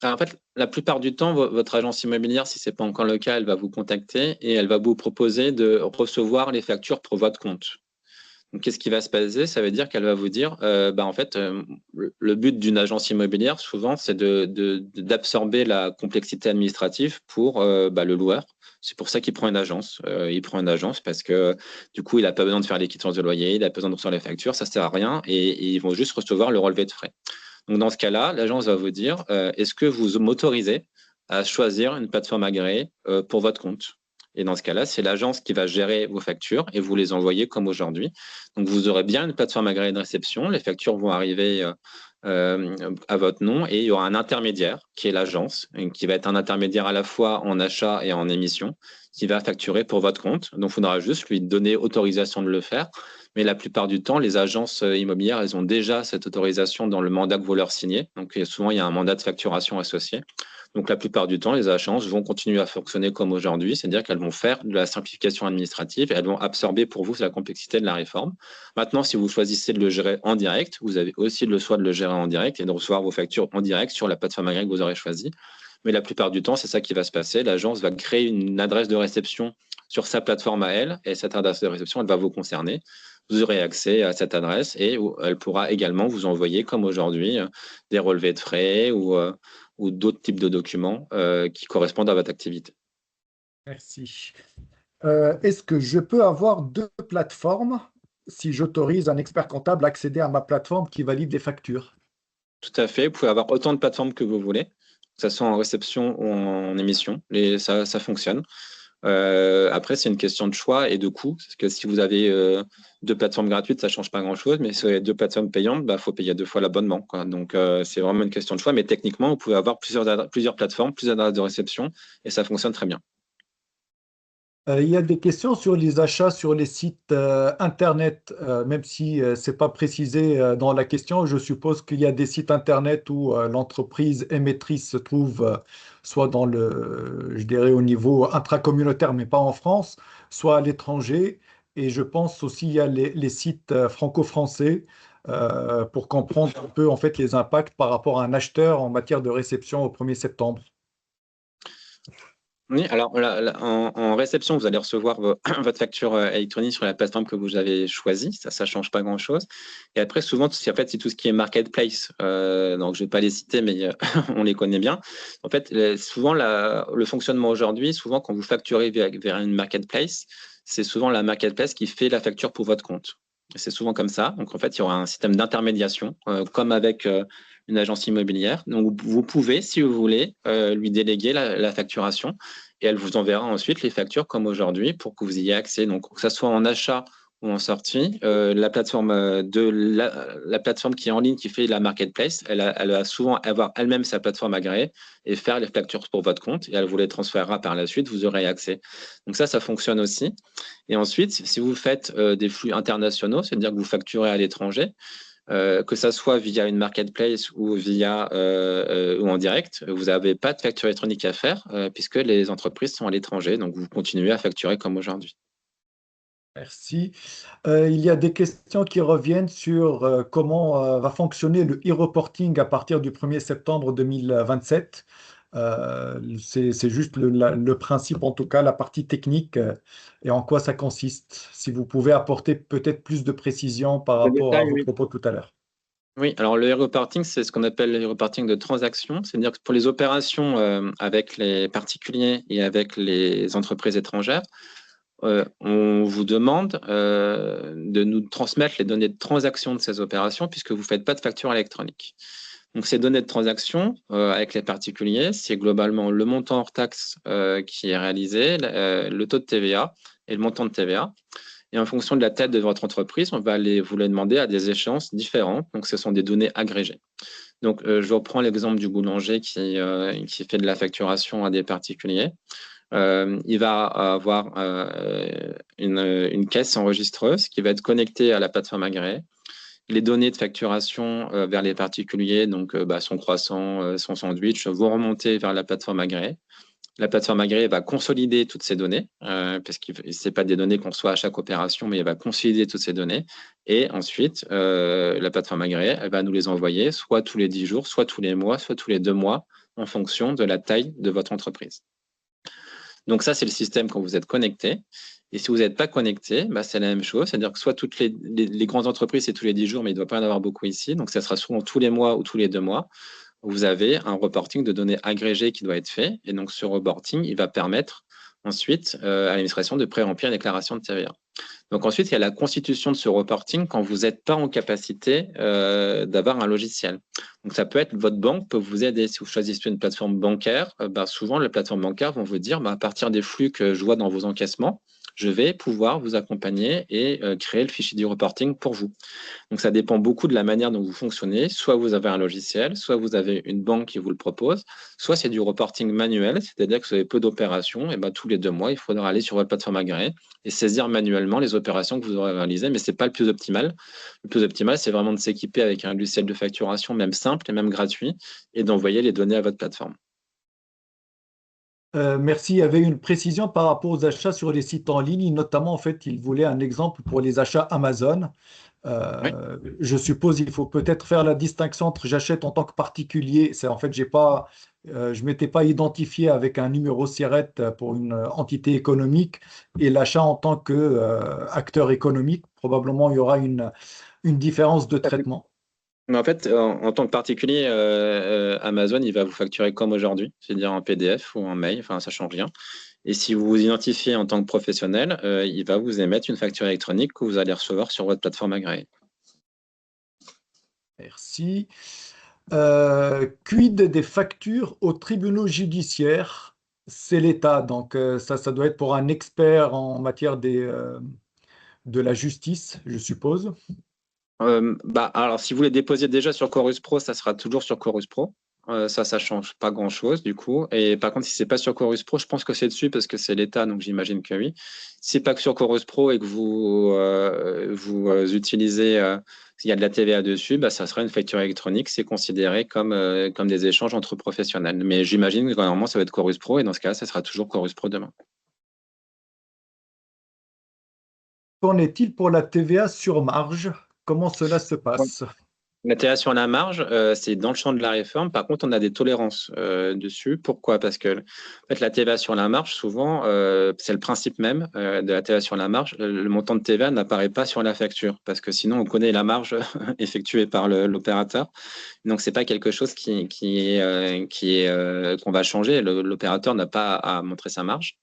Alors, en fait, la plupart du temps, votre agence immobilière, si ce n'est pas encore le cas, elle va vous contacter et elle va vous proposer de recevoir les factures pour votre compte. Donc, qu'est-ce qui va se passer? Ça veut dire qu'elle va vous dire, en fait, le but d'une agence immobilière, souvent, c'est d'absorber la complexité administrative pour le loueur. C'est pour ça qu'il prend une agence. Il prend une agence parce que du coup, il n'a pas besoin de faire les quittances de loyer, il n'a pas besoin de recevoir les factures, ça ne sert à rien et ils vont juste recevoir le relevé de frais. Donc, dans ce cas-là, l'agence va vous dire, est-ce que vous m'autorisez à choisir une plateforme agréée pour votre compte? Et dans ce cas-là, c'est l'agence qui va gérer vos factures et vous les envoyer comme aujourd'hui. Donc, vous aurez bien une plateforme agréée de réception. Les factures vont arriver à votre nom et il y aura un intermédiaire qui est l'agence, qui va être un intermédiaire à la fois en achat et en émission, qui va facturer pour votre compte. Donc, il faudra juste lui donner autorisation de le faire. Mais la plupart du temps, les agences immobilières, elles ont déjà cette autorisation dans le mandat que vous leur signez. Donc, souvent, il y a un mandat de facturation associé. Donc, la plupart du temps, les agences vont continuer à fonctionner comme aujourd'hui, c'est-à-dire qu'elles vont faire de la simplification administrative et elles vont absorber pour vous la complexité de la réforme. Maintenant, si vous choisissez de le gérer en direct, vous avez aussi le choix de le gérer en direct et de recevoir vos factures en direct sur la plateforme agréée que vous aurez choisie. Mais la plupart du temps, c'est ça qui va se passer. L'agence va créer une adresse de réception sur sa plateforme à elle et cette adresse de réception, elle va vous concerner. Vous aurez accès à cette adresse et elle pourra également vous envoyer, comme aujourd'hui, des relevés de frais ou d'autres types de documents qui correspondent à votre activité. Merci. Est-ce que je peux avoir 2 plateformes si j'autorise un expert comptable à accéder à ma plateforme qui valide les factures? Tout à fait. Vous pouvez avoir autant de plateformes que vous voulez, que ce soit en réception ou en émission. Ça fonctionne. Après, c'est une question de choix et de coût. Parce que si vous avez 2 plateformes gratuites, ça ne change pas grand-chose. Mais si vous avez 2 plateformes payantes, il faut payer 2 fois l'abonnement, quoi. Donc, c'est vraiment une question de choix. Mais techniquement, vous pouvez avoir plusieurs plateformes, plusieurs adresses de réception et ça fonctionne très bien. Il y a des questions sur les achats sur les sites Internet, même si ce n'est pas précisé dans la question. Je suppose qu'il y a des sites Internet où l'entreprise émettrice se trouve soit dans je dirais, au niveau intracommunautaire, mais pas en France, soit à l'étranger. Et je pense aussi il y a les sites franco-français pour comprendre un peu en fait les impacts par rapport à un acheteur en matière de réception au 1er septembre. Oui, alors en réception, vous allez recevoir votre facture électronique sur la plateforme que vous avez choisie. Ça ne change pas grand-chose. Et après, souvent, c'est tout ce qui est marketplace. Donc, je ne vais pas les citer, mais on les connaît bien. En fait, souvent, le fonctionnement aujourd'hui, souvent, quand vous facturez vers une marketplace, c'est souvent la marketplace qui fait la facture pour votre compte. C'est souvent comme ça. Donc, en fait, il y aura un système d'intermédiation, comme avec une agence immobilière. Donc, vous pouvez, si vous voulez, lui déléguer la facturation et elle vous enverra ensuite les factures comme aujourd'hui pour que vous ayez accès. Donc, que ce soit en achat ou en sortie, la plateforme la plateforme qui est en ligne, qui fait la marketplace, elle va souvent avoir elle-même sa plateforme agréée et faire les factures pour votre compte et elle vous les transférera par la suite, vous aurez accès. Donc ça fonctionne aussi. Et ensuite, si vous faites des flux internationaux, c'est-à-dire que vous facturez à l'étranger, que ça soit via une marketplace ou ou en direct, vous n'avez pas de facture électronique à faire puisque les entreprises sont à l'étranger. Donc, vous continuez à facturer comme aujourd'hui. Merci. Il y a des questions qui reviennent sur comment va fonctionner le e-reporting à partir du 1er septembre 2027. C'est juste le principe, en tout cas, la partie technique et en quoi ça consiste. Si vous pouvez apporter peut-être plus de précision par Le rapport à détail, vos oui. propos tout à l'heure. Oui, alors le e-reporting, c'est ce qu'on appelle le e-reporting de transaction. C'est-à-dire que pour les opérations avec les particuliers et avec les entreprises étrangères, on vous demande de nous transmettre les données de transaction de ces opérations puisque vous ne faites pas de facture électronique. Donc, ces données de transaction avec les particuliers, c'est globalement le montant hors taxe qui est réalisé, le taux de TVA et le montant de TVA. Et en fonction de la taille de votre entreprise, on va vous les demander à des échéances différentes. Donc, ce sont des données agrégées. Donc, je reprends l'exemple du boulanger qui fait de la facturation à des particuliers. Il va avoir une caisse enregistreuse qui va être connectée à la plateforme agréée. Les données de facturation vers les particuliers, donc son croissant, son sandwich, vont remonter vers la plateforme agréée. La plateforme agréée va consolider toutes ces données, parce que ce n'est pas des données qu'on reçoit à chaque opération, mais elle va consolider toutes ces données. Et ensuite, la plateforme agréée, elle va nous les envoyer soit tous les 10 jours, soit tous les mois, soit tous les 2 mois, en fonction de la taille de votre entreprise. Donc ça, c'est le système quand vous êtes connecté. Et si vous n'êtes pas connecté, c'est la même chose. C'est-à-dire que soit toutes les grandes entreprises, c'est tous les 10 jours, mais il ne doit pas y en avoir beaucoup ici. Donc ça sera souvent tous les mois ou tous les 2 mois. Vous avez un reporting de données agrégées qui doit être fait. Et donc, ce reporting, il va permettre ensuite à l'administration de pré-remplir une déclaration de TVA. Donc, ensuite, il y a la constitution de ce reporting quand vous n'êtes pas en capacité d'avoir un logiciel. Donc, ça peut être votre banque peut vous aider. Si vous choisissez une plateforme bancaire, souvent, les plateformes bancaires vont vous dire, à partir des flux que je vois dans vos encaissements, je vais pouvoir vous accompagner et créer le fichier du reporting pour vous. Donc, ça dépend beaucoup de la manière dont vous fonctionnez. Soit vous avez un logiciel, soit vous avez une banque qui vous le propose, soit c'est du reporting manuel, c'est-à-dire que vous avez peu d'opérations, et tous les 2 mois, il faudra aller sur votre plateforme agréée et saisir manuellement les opérations que vous aurez réalisées, mais ce n'est pas le plus optimal. Le plus optimal, c'est vraiment de s'équiper avec un logiciel de facturation, même simple et même gratuit, et d'envoyer les données à votre plateforme. Merci. Il y avait une précision par rapport aux achats sur les sites en ligne, notamment en fait, il voulait un exemple pour les achats Amazon. Oui. Je suppose il faut peut-être faire la distinction entre j'achète en tant que particulier, c'est en fait je m'étais pas identifié avec un numéro SIRET pour une entité économique et l'achat en tant que acteur économique, probablement il y aura une différence de traitement. Mais en fait, en tant que particulier, Amazon, il va vous facturer comme aujourd'hui, c'est-à-dire en PDF ou en mail, ça ne change rien. Et si vous vous identifiez en tant que professionnel, il va vous émettre une facture électronique que vous allez recevoir sur votre plateforme agréée. Merci. Quid des factures aux tribunaux judiciaires? C'est l'État, donc ça doit être pour un expert en matière de la justice, je suppose. Alors, si vous les déposiez déjà sur Chorus Pro, ça sera toujours sur Chorus Pro. Ça change pas grand-chose du coup. Et par contre, si c'est pas sur Chorus Pro, je pense que c'est dessus parce que c'est l'État, donc j'imagine que oui. Si c'est pas que sur Chorus Pro et que vous utilisez, il y a de la TVA dessus, ça sera une facture électronique. C'est considéré comme des échanges entre professionnels. Mais j'imagine que normalement, ça va être Chorus Pro et dans ce cas-là, ça sera toujours Chorus Pro demain. Qu'en est-il pour la TVA sur marge? Comment cela se passe? La TVA sur la marge, c'est dans le champ de la réforme. Par contre, on a des tolérances dessus. Pourquoi? Parce que en fait, la TVA sur la marge, souvent, c'est le principe même de la TVA sur la marge. Le montant de TVA n'apparaît pas sur la facture parce que sinon, on connaît la marge effectuée par l'opérateur. Donc, c'est pas quelque chose qu'on va changer. L'opérateur n'a pas à montrer sa marge.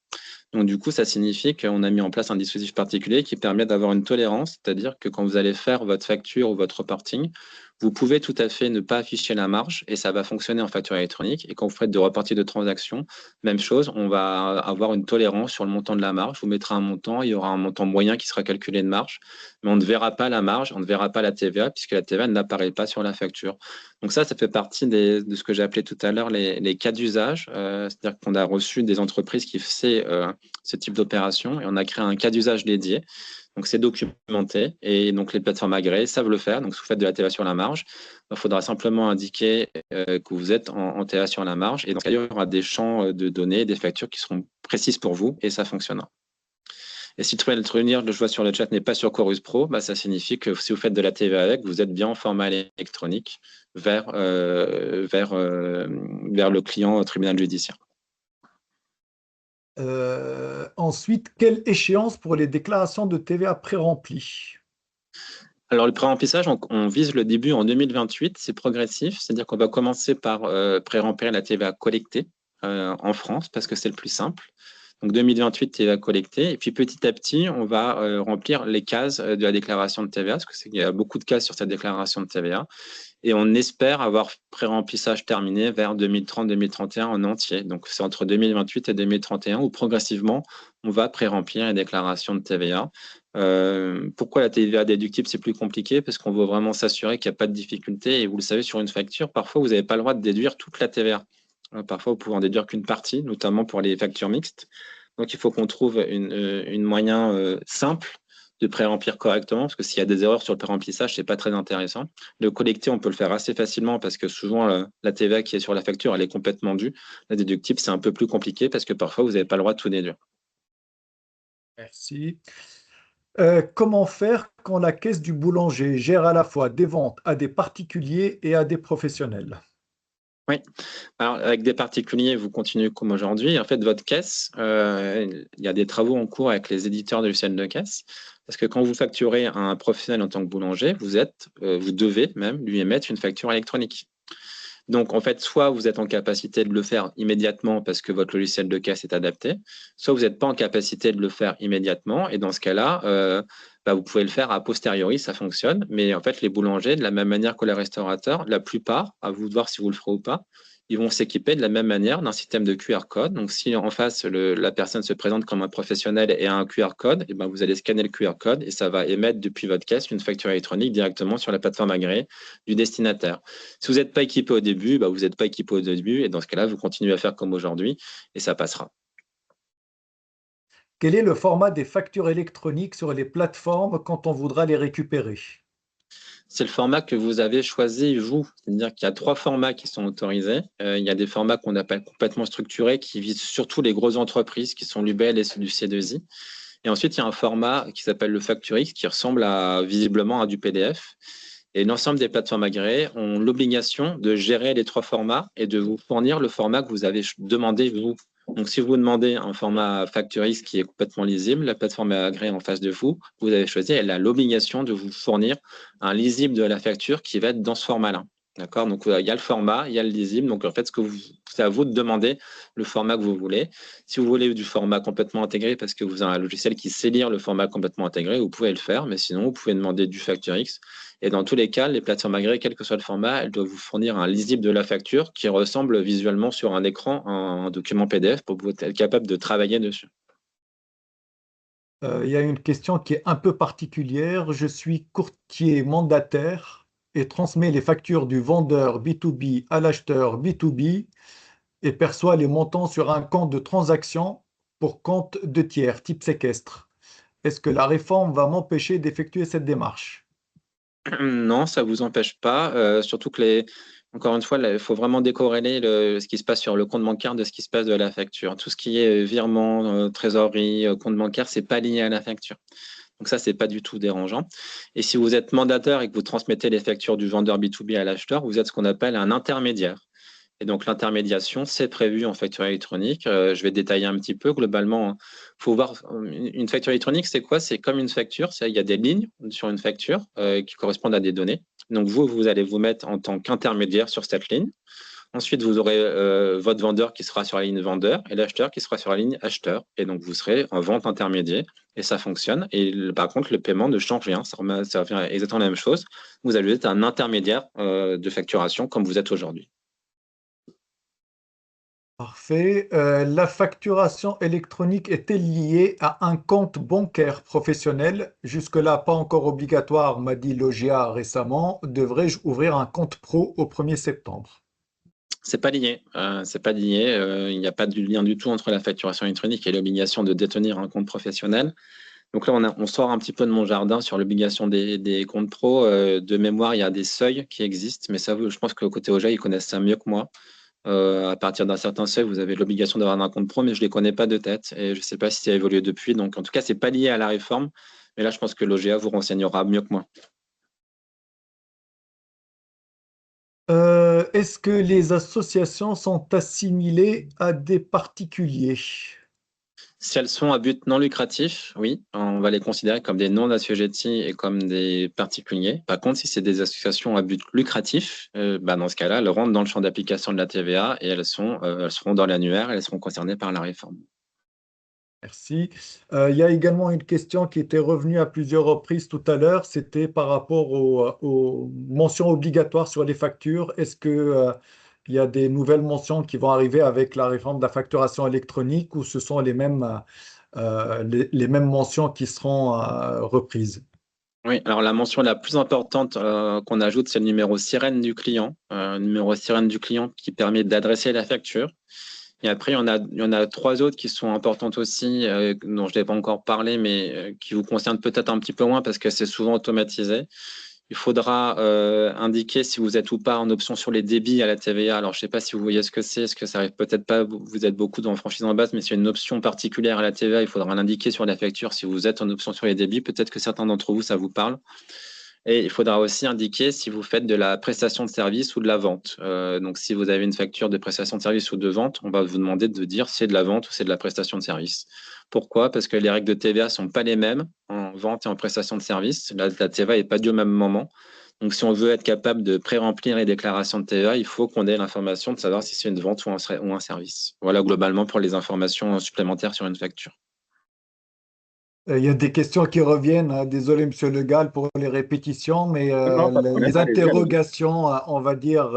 Donc, du coup, ça signifie qu'on a mis en place un dispositif particulier qui permet d'avoir une tolérance, c'est-à-dire que quand vous allez faire votre facture ou votre reporting, vous pouvez tout à fait ne pas afficher la marge et ça va fonctionner en facture électronique. Et quand vous faites de reporting de transaction, même chose, on va avoir une tolérance sur le montant de la marge. Vous mettrez un montant, il y aura un montant moyen qui sera calculé de marge, mais on ne verra pas la marge, on ne verra pas la TVA puisque la TVA n'apparaît pas sur la facture. Donc ça fait partie de ce que j'ai appelé tout à l'heure les cas d'usage. C'est-à-dire qu'on a reçu des entreprises qui faisaient ce type d'opération et on a créé un cas d'usage dédié. Donc, c'est documenté et donc les plateformes agréées savent le faire. Donc, si vous faites de la TVA sur la marge, il faudra simplement indiquer que vous êtes en TVA sur la marge. Et dans ce cas, il y aura des champs de données, des factures qui seront précises pour vous et ça fonctionnera. Et si le je vois sur le chat, n'est pas sur Chorus Pro, ça signifie que si vous faites de la TVA avec, vous êtes bien en format électronique vers le client au tribunal judiciaire. Ensuite, quelle échéance pour les déclarations de TVA pré-remplies? Alors, le pré-remplissage, on vise le début en 2028, c'est progressif, c'est-à-dire qu'on va commencer par pré-remplir la TVA collectée en France parce que c'est le plus simple. Donc, 2028, TVA collectée. Et puis, petit à petit, on va remplir les cases de la déclaration de TVA parce qu'il y a beaucoup de cases sur cette déclaration de TVA. Et on espère avoir pré-remplissage terminé vers 2030-2031 en entier. Donc, c'est entre 2028 et 2031 où progressivement, on va pré-remplir les déclarations de TVA. Pourquoi la TVA déductible, c'est plus compliqué? Parce qu'on veut vraiment s'assurer qu'il n'y a pas de difficulté. Et vous le savez, sur une facture, parfois, vous n'avez pas le droit de déduire toute la TVA. Parfois, vous pouvez en déduire qu'une partie, notamment pour les factures mixtes. Donc, il faut qu'on trouve une moyen simple de pré-remplir correctement, parce que s'il y a des erreurs sur le pré-remplissage, ce n'est pas très intéressant. Le collecter, on peut le faire assez facilement, parce que souvent, la TVA qui est sur la facture, elle est complètement due. La déductible, c'est un peu plus compliqué, parce que parfois, vous n'avez pas le droit de tout déduire. Merci. Comment faire quand la caisse du boulanger gère à la fois des ventes à des particuliers et à des professionnels? Oui, alors avec des particuliers, vous continuez comme aujourd'hui. En fait, votre caisse, il y a des travaux en cours avec les éditeurs de logiciels de caisse, parce que quand vous facturez à un professionnel en tant que boulanger, vous devez même lui émettre une facture électronique. Donc, en fait, soit vous êtes en capacité de le faire immédiatement parce que votre logiciel de caisse est adapté, soit vous n'êtes pas en capacité de le faire immédiatement. Et dans ce cas-là, vous pouvez le faire a posteriori, ça fonctionne. Mais en fait, les boulangers, de la même manière que les restaurateurs, la plupart, à vous de voir si vous le ferez ou pas, ils vont s'équiper de la même manière d'un système de QR code. Donc, si en face, la personne se présente comme un professionnel et a un QR code, et vous allez scanner le QR code et ça va émettre depuis votre caisse une facture électronique directement sur la plateforme agréée du destinataire. Si vous n'êtes pas équipé au début, vous n'êtes pas équipé au début et dans ce cas-là, vous continuez à faire comme aujourd'hui et ça passera. Quel est le format des factures électroniques sur les plateformes quand on voudra les récupérer? C'est le format que vous avez choisi, vous. C'est-à-dire qu'il y a 3 formats qui sont autorisés. Il y a des formats qu'on appelle complètement structurés qui visent surtout les grosses entreprises qui sont l'UBL et du C2I. Et ensuite, il y a un format qui s'appelle le FactureX qui ressemble visiblement à du PDF. Et l'ensemble des plateformes agréées ont l'obligation de gérer les 3 formats et de vous fournir le format que vous avez demandé, vous. Donc, si vous demandez un format FactureX qui est complètement lisible, la plateforme agréée en face de vous, vous avez choisi, elle a l'obligation de vous fournir un lisible de la facture qui va être dans ce format-là. D'accord? Donc, il y a le format, il y a le lisible. Donc, en fait, c'est à vous de demander le format que vous voulez. Si vous voulez du format complètement intégré, parce que vous avez un logiciel qui sait lire le format complètement intégré, vous pouvez le faire. Mais sinon, vous pouvez demander du FactureX. Et dans tous les cas, les plateformes agréées, quel que soit le format, elles doivent vous fournir un lisible de la facture qui ressemble visuellement sur un écran, un document PDF pour vous être capable de travailler dessus. Il y a une question qui est un peu particulière. Je suis courtier mandataire et transmets les factures du vendeur B2B à l'acheteur B2B et perçois les montants sur un compte de transaction pour compte de tiers, type séquestre. Est-ce que la réforme va m'empêcher d'effectuer cette démarche? Non, ça ne vous empêche pas. Surtout que encore une fois, il faut vraiment décorréler ce qui se passe sur le compte bancaire de ce qui se passe de la facture. Tout ce qui est virement, trésorerie, compte bancaire, ce n'est pas lié à la facture. Donc ça, ce n'est pas du tout dérangeant. Et si vous êtes mandataire et que vous transmettez les factures du vendeur B2B à l'acheteur, vous êtes ce qu'on appelle un intermédiaire. Et donc, l'intermédiation, c'est prévu en facture électronique. Je vais détailler un petit peu. Globalement, il faut voir une facture électronique, c'est quoi? C'est comme une facture. Il y a des lignes sur une facture qui correspondent à des données. Donc, vous allez vous mettre en tant qu'intermédiaire sur cette ligne. Ensuite, vous aurez votre vendeur qui sera sur la ligne vendeur et l'acheteur qui sera sur la ligne acheteur. Et donc, vous serez en vente intermédiaire et ça fonctionne. Et par contre, le paiement ne change rien. Ça revient exactement la même chose. Vous allez être un intermédiaire de facturation comme vous êtes aujourd'hui. Parfait. La facturation électronique est-elle liée à un compte bancaire professionnel? Jusque-là, pas encore obligatoire, m'a dit Logia récemment. Devrais-je ouvrir un compte pro au 1er septembre? C'est pas lié. C'est pas lié. Il n'y a pas de lien du tout entre la facturation électronique et l'obligation de détenir un compte professionnel. Donc là, on sort un petit peu de mon jardin sur l'obligation des comptes pro. De mémoire, il y a des seuils qui existent, mais ça, je pense que côté OGA, ils connaissent ça mieux que moi. À partir d'un certain seuil, vous avez l'obligation d'avoir un compte pro, mais je ne les connais pas de tête et je ne sais pas si ça a évolué depuis. Donc, en tout cas, ce n'est pas lié à la réforme. Mais là, je pense que l'OGA vous renseignera mieux que moi. Est-ce que les associations sont assimilées à des particuliers? Si elles sont à but non lucratif, oui, on va les considérer comme des non-assujettis et comme des particuliers. Par contre, si c'est des associations à but lucratif, dans ce cas-là, elles rentrent dans le champ d'application de la TVA et elles seront dans l'annuaire et elles seront concernées par la réforme. Merci. Il y a également une question qui était revenue à plusieurs reprises tout à l'heure, c'était par rapport aux mentions obligatoires sur les factures. Est-ce que, il y a des nouvelles mentions qui vont arriver avec la réforme de la facturation électronique ou ce sont les mêmes mentions qui seront reprises? Oui, alors la mention la plus importante qu'on ajoute, c'est le numéro sirène du client, numéro sirène du client qui permet d'adresser la facture. Et après, il y en a trois autres qui sont importantes aussi, dont je n'ai pas encore parlé, mais qui vous concernent peut-être un petit peu moins parce que c'est souvent automatisé. Il faudra indiquer si vous êtes ou pas en option sur les débits à la TVA. Alors, je ne sais pas si vous voyez ce que c'est, parce que ça arrive peut-être pas, vous êtes beaucoup dans franchise en base, mais c'est une option particulière à la TVA. Il faudra l'indiquer sur la facture si vous êtes en option sur les débits. Peut-être que certains d'entre vous, ça vous parle. Et il faudra aussi indiquer si vous faites de la prestation de service ou de la vente. Donc, si vous avez une facture de prestation de service ou de vente, on va vous demander de dire si c'est de la vente ou c'est de la prestation de service. Pourquoi? Parce que les règles de TVA ne sont pas les mêmes en vente et en prestation de service. La TVA n'est pas due au même moment. Donc, si on veut être capable de pré-remplir les déclarations de TVA, il faut qu'on ait l'information de savoir si c'est une vente ou un service. Voilà globalement pour les informations supplémentaires sur une facture. Il y a des questions qui reviennent, hein. Désolé, Monsieur Le Gall, pour les répétitions, mais Non, pas de les problème, allez-y, allez-y. interrogations, on va dire,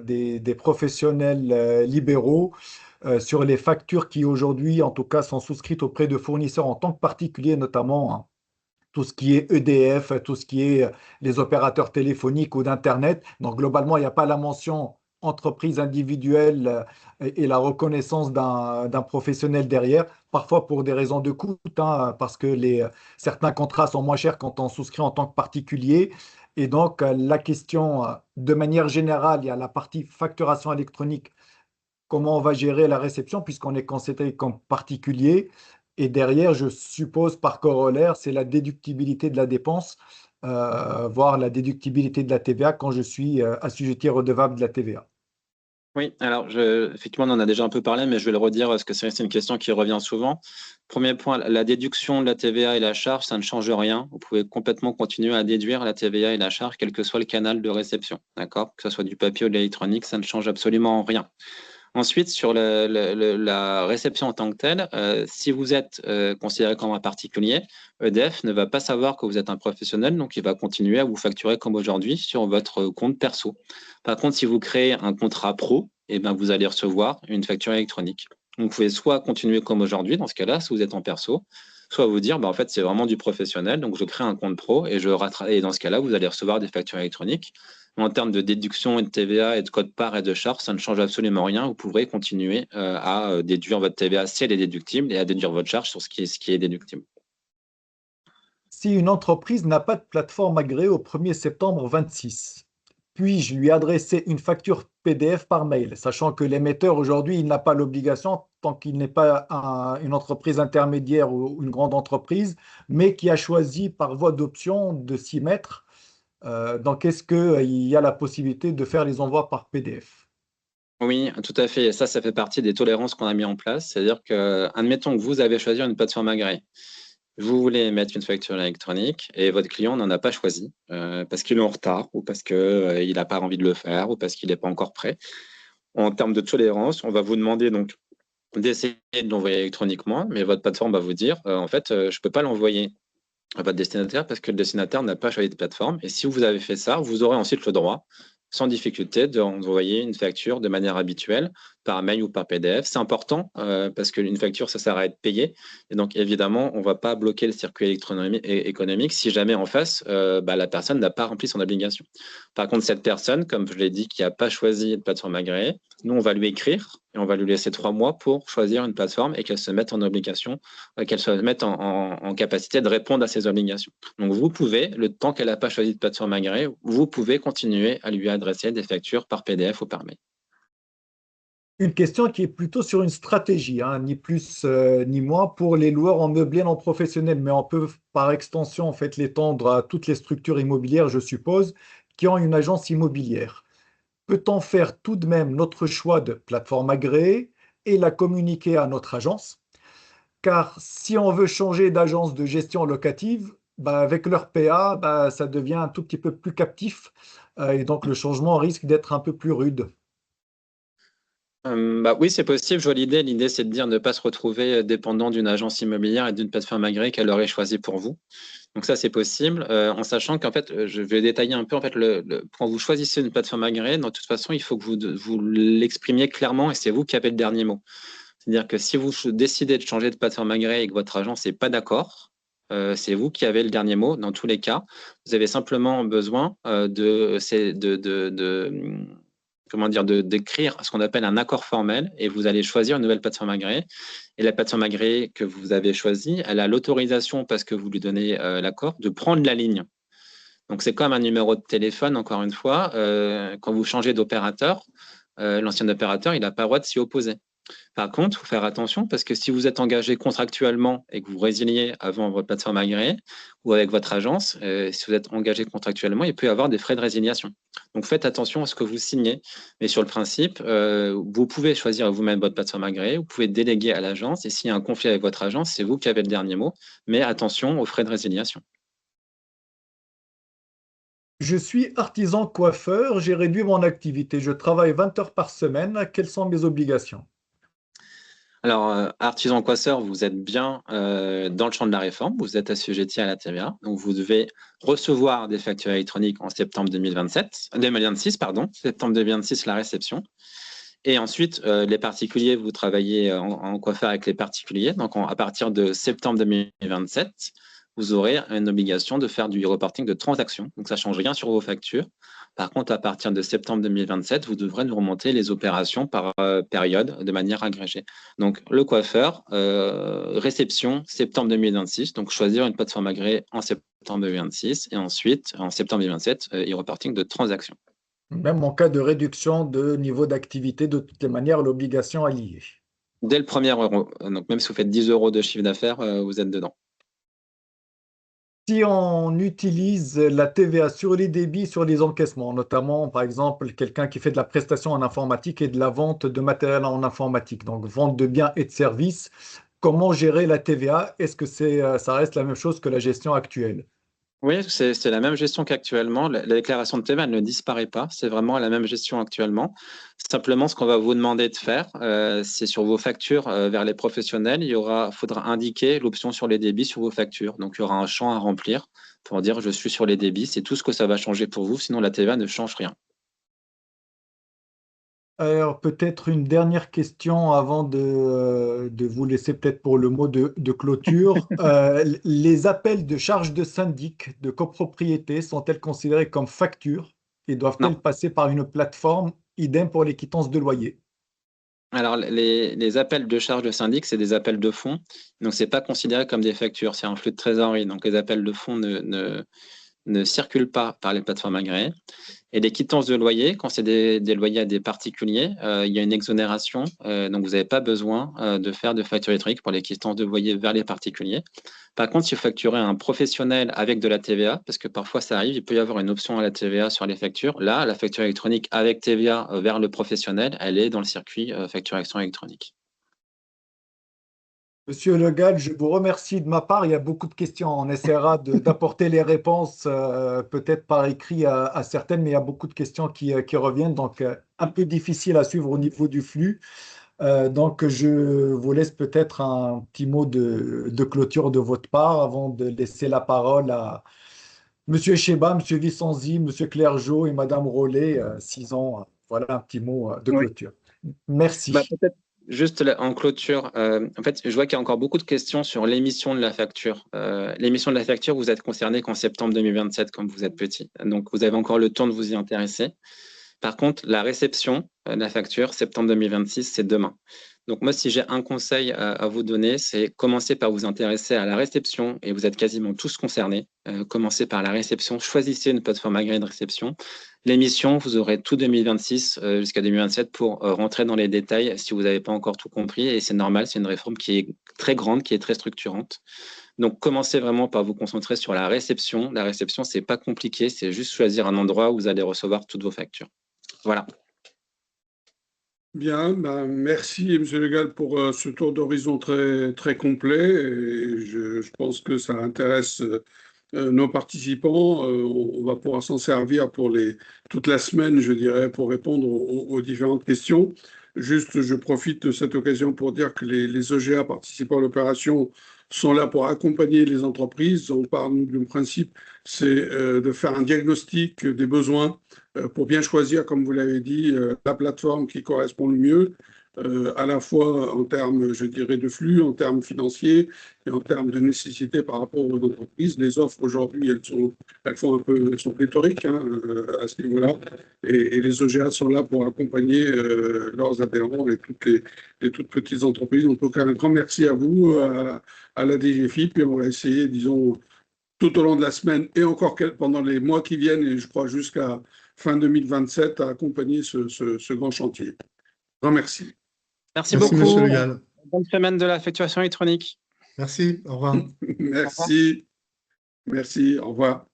des professionnels libéraux sur les factures qui aujourd'hui, en tout cas, sont souscrites auprès de fournisseurs en tant que particuliers, notamment, hein, tout ce qui est EDF, tout ce qui est les opérateurs téléphoniques ou d'Internet. Donc, globalement, il n'y a pas la mention entreprise individuelle et la reconnaissance d'un professionnel derrière, parfois pour des raisons de coût, hein, parce que certains contrats sont moins chers quand on souscrit en tant que particulier. Et donc, la question, de manière générale, il y a la partie facturation électronique, comment on va gérer la réception puisqu'on est considéré comme particulier. Et derrière, je suppose par corollaire, c'est la déductibilité de la dépense, voire la déductibilité de la TVA quand je suis assujetti redevable de la TVA. Oui, alors effectivement, on en a déjà un peu parlé, mais je vais le redire parce que c'est une question qui revient souvent. Premier point, la déduction de la TVA et la charge, ça ne change rien. Vous pouvez complètement continuer à déduire la TVA et la charge, quel que soit le canal de réception. D'accord? Que ce soit du papier ou de l'électronique, ça ne change absolument rien. Ensuite, sur la réception en tant que telle, si vous êtes considéré comme un particulier, EDF ne va pas savoir que vous êtes un professionnel, donc il va continuer à vous facturer comme aujourd'hui sur votre compte perso. Par contre, si vous créez un contrat pro, eh ben, vous allez recevoir une facture électronique. Donc, vous pouvez soit continuer comme aujourd'hui, dans ce cas-là, si vous êtes en perso, soit vous dire, bah, en fait, c'est vraiment du professionnel, donc je crée un compte pro et dans ce cas-là, vous allez recevoir des factures électroniques. En termes de déduction et de TVA et de code part et de charge, ça ne change absolument rien. Vous pourrez continuer à déduire votre TVA si elle est déductible et à déduire votre charge sur ce qui est déductible. Si une entreprise n'a pas de plateforme agréée au 1er septembre 26, puis-je lui adresser une facture PDF par mail, sachant que l'émetteur aujourd'hui, il n'a pas l'obligation, tant qu'il n'est pas une entreprise intermédiaire ou une grande entreprise, mais qui a choisi par voie d'option de s'y mettre. Donc, est-ce qu'il y a la possibilité de faire les envois par PDF? Oui, tout à fait. Et ça fait partie des tolérances qu'on a mis en place. C'est-à-dire que, admettons que vous avez choisi une plateforme agréée. Vous voulez émettre une facture électronique et votre client n'en a pas choisi parce qu'il est en retard ou parce qu'il n'a pas envie de le faire ou parce qu'il n'est pas encore prêt. En termes de tolérance, on va vous demander donc d'essayer de l'envoyer électroniquement, mais votre plateforme va vous dire, en fait, je ne peux pas l'envoyer à votre destinataire parce que le destinataire n'a pas choisi de plateforme. Et si vous avez fait ça, vous aurez ensuite le droit, sans difficulté, d'envoyer une facture de manière habituelle, par mail ou par PDF. C'est important parce qu'une facture, ça sert à être payé. Et donc, évidemment, on ne va pas bloquer le circuit économique si jamais en face, la personne n'a pas rempli son obligation. Par contre, cette personne, comme je l'ai dit, qui n'a pas choisi de plateforme agréée, nous, on va lui écrire et on va lui laisser 3 mois pour choisir une plateforme et qu'elle se mette en obligation, qu'elle se mette en capacité de répondre à ses obligations. Donc, vous pouvez, le temps qu'elle n'a pas choisi de plateforme agréée, vous pouvez continuer à lui adresser des factures par PDF ou par mail. Une question qui est plutôt sur une stratégie, hein, ni plus ni moins, pour les loueurs en meublé non professionnel, mais on peut par extension en fait l'étendre à toutes les structures immobilières, je suppose, qui ont une agence immobilière. Peut-on faire tout de même notre choix de plateforme agréée et la communiquer à notre agence? Car si on veut changer d'agence de gestion locative, bah, avec leur PA, bah, ça devient un tout petit peu plus captif et donc le changement risque d'être un peu plus rude. Oui, c'est possible. Je vois l'idée. L'idée, c'est de dire ne pas se retrouver dépendant d'une agence immobilière et d'une plateforme agréée qu'elle aurait choisie pour vous. Donc ça, c'est possible, en sachant qu'en fait, je vais détailler un peu, en fait, quand vous choisissez une plateforme agréée, de toute façon, il faut que vous l'exprimiez clairement et c'est vous qui avez le dernier mot. C'est-à-dire que si vous décidez de changer de plateforme agréée et que votre agence n'est pas d'accord, c'est vous qui avez le dernier mot dans tous les cas. Vous avez simplement besoin comment dire, d'écrire ce qu'on appelle un accord formel et vous allez choisir une nouvelle plateforme agréée. Et la plateforme agréée que vous avez choisie, elle a l'autorisation, parce que vous lui donnez l'accord, de prendre la ligne. Donc, c'est comme un numéro de téléphone, encore une fois. Quand vous changez d'opérateur, l'ancien opérateur, il n'a pas le droit de s'y opposer. Par contre, il faut faire attention parce que si vous êtes engagé contractuellement et que vous résiliez avant votre plateforme agréée ou avec votre agence, si vous êtes engagé contractuellement, il peut y avoir des frais de résiliation. Donc, faites attention à ce que vous signez. Mais sur le principe, vous pouvez choisir vous-même votre plateforme agréée, vous pouvez déléguer à l'agence et s'il y a un conflit avec votre agence, c'est vous qui avez le dernier mot. Mais attention aux frais de résiliation. Je suis artisan coiffeur, j'ai réduit mon activité. Je travaille 20 heures par semaine. Quelles sont mes obligations? Alors, artisan coiffeur, vous êtes bien dans le champ de la réforme, vous êtes assujetti à la TVA, donc vous devez recevoir des factures électroniques en septembre 2026, septembre 2026, la réception. Et ensuite, les particuliers, vous travaillez en coiffeur avec les particuliers, donc à partir de septembre 2027, vous aurez une obligation de faire du reporting de transactions, donc ça ne change rien sur vos factures. Par contre, à partir de septembre 2027, vous devrez nous remonter les opérations par période de manière agrégée. Donc, le coiffeur, réception, septembre 2026. Donc, choisir une plateforme agréée en septembre 2026 et ensuite, en septembre 2027, e-reporting de transactions. Même en cas de réduction de niveau d'activité, de toutes les manières, l'obligation est liée. Dès le premier euro. Donc, même si vous faites 10 euros de chiffre d'affaires, vous êtes dedans. Si on utilise la TVA sur les débits, sur les encaissements, notamment par exemple quelqu'un qui fait de la prestation en informatique et de la vente de matériel en informatique, donc vente de biens et de services, comment gérer la TVA? Est-ce que ça reste la même chose que la gestion actuelle? Oui, c'est la même gestion qu'actuellement. La déclaration de TVA, elle ne disparaît pas. C'est vraiment la même gestion actuellement. Simplement, ce qu'on va vous demander de faire, c'est sur vos factures vers les professionnels, faudra indiquer l'option sur les débits sur vos factures. Donc, il y aura un champ à remplir pour dire je suis sur les débits. C'est tout ce que ça va changer pour vous. Sinon, la TVA ne change rien. Alors, peut-être une dernière question avant de vous laisser peut-être pour le mot de clôture. Les appels de charges de syndic, de copropriété, sont-elles considérées comme factures et doivent-elles Non. passer par une plateforme? Idem pour les quittances de loyer. Alors, les appels de charges de syndic, c'est des appels de fonds. Donc, ce n'est pas considéré comme des factures. C'est un flux de trésorerie. Donc, les appels de fonds ne circulent pas par les plateformes agréées. Et les quittances de loyer, quand c'est des loyers à des particuliers, il y a une exonération. Donc, vous n'avez pas besoin de faire de facture électronique pour les quittances de loyer vers les particuliers. Par contre, si vous facturez un professionnel avec de la TVA, parce que parfois ça arrive, il peut y avoir une option à la TVA sur les factures. Là, la facture électronique avec TVA vers le professionnel, elle est dans le circuit facturation électronique. Monsieur Le Gall, je vous remercie de ma part. Il y a beaucoup de questions. On essaiera d'apporter les réponses peut-être par écrit à certaines, mais il y a beaucoup de questions qui reviennent, donc un peu difficile à suivre au niveau du flux. Donc je vous laisse peut-être un petit mot de clôture de votre part avant de laisser la parole à Monsieur Cheba, Monsieur Vicenzi, Monsieur Clergeau et Madame Rollet, 6 ans. Voilà un petit mot de Oui. clôture. Merci. Peut-être juste là, en clôture, en fait, je vois qu'il y a encore beaucoup de questions sur l'émission de la facture. L'émission de la facture, vous êtes concerné qu'en septembre 2027, comme vous êtes petit. Donc, vous avez encore le temps de vous y intéresser. Par contre, la réception de la facture, septembre 2026, c'est demain. Donc, moi, si j'ai un conseil à vous donner, c'est commencer par vous intéresser à la réception et vous êtes quasiment tous concernés. Commencez par la réception, choisissez une plateforme agréée de réception. L'émission, vous aurez tout 2026 jusqu'à 2027 pour rentrer dans les détails si vous n'avez pas encore tout compris. Et c'est normal, c'est une réforme qui est très grande, qui est très structurante. Donc, commencez vraiment par vous concentrer sur la réception. La réception, ce n'est pas compliqué, c'est juste choisir un endroit où vous allez recevoir toutes vos factures. Voilà. Bien, merci M. Le Gall pour ce tour d'horizon très, très complet. Et je pense que ça intéresse nos participants. On va pouvoir s'en servir pour toute la semaine, je dirais, pour répondre aux différentes questions. Juste, je profite de cette occasion pour dire que les OGA participant à l'opération sont là pour accompagner les entreprises. On part du principe, c'est de faire un diagnostic des besoins pour bien choisir, comme vous l'avez dit, la plateforme qui correspond le mieux, à la fois en termes, je dirais, de flux, en termes financiers et en termes de nécessité par rapport aux entreprises. Les offres aujourd'hui, elles sont pléthoriques hein, à ce niveau-là. Et les OGA sont là pour accompagner leurs adhérents et les toutes petites entreprises. En tout cas, un grand merci à vous, à la DGFiP, et on va essayer, disons, tout au long de la semaine et encore pendant les mois qui viennent, et je crois jusqu'à fin 2027, à accompagner ce grand chantier. Grand merci. Merci Merci, beaucoup. Monsieur Le Gall. Bonne semaine de la facturation électronique. Merci, au revoir. Merci. Merci, au revoir.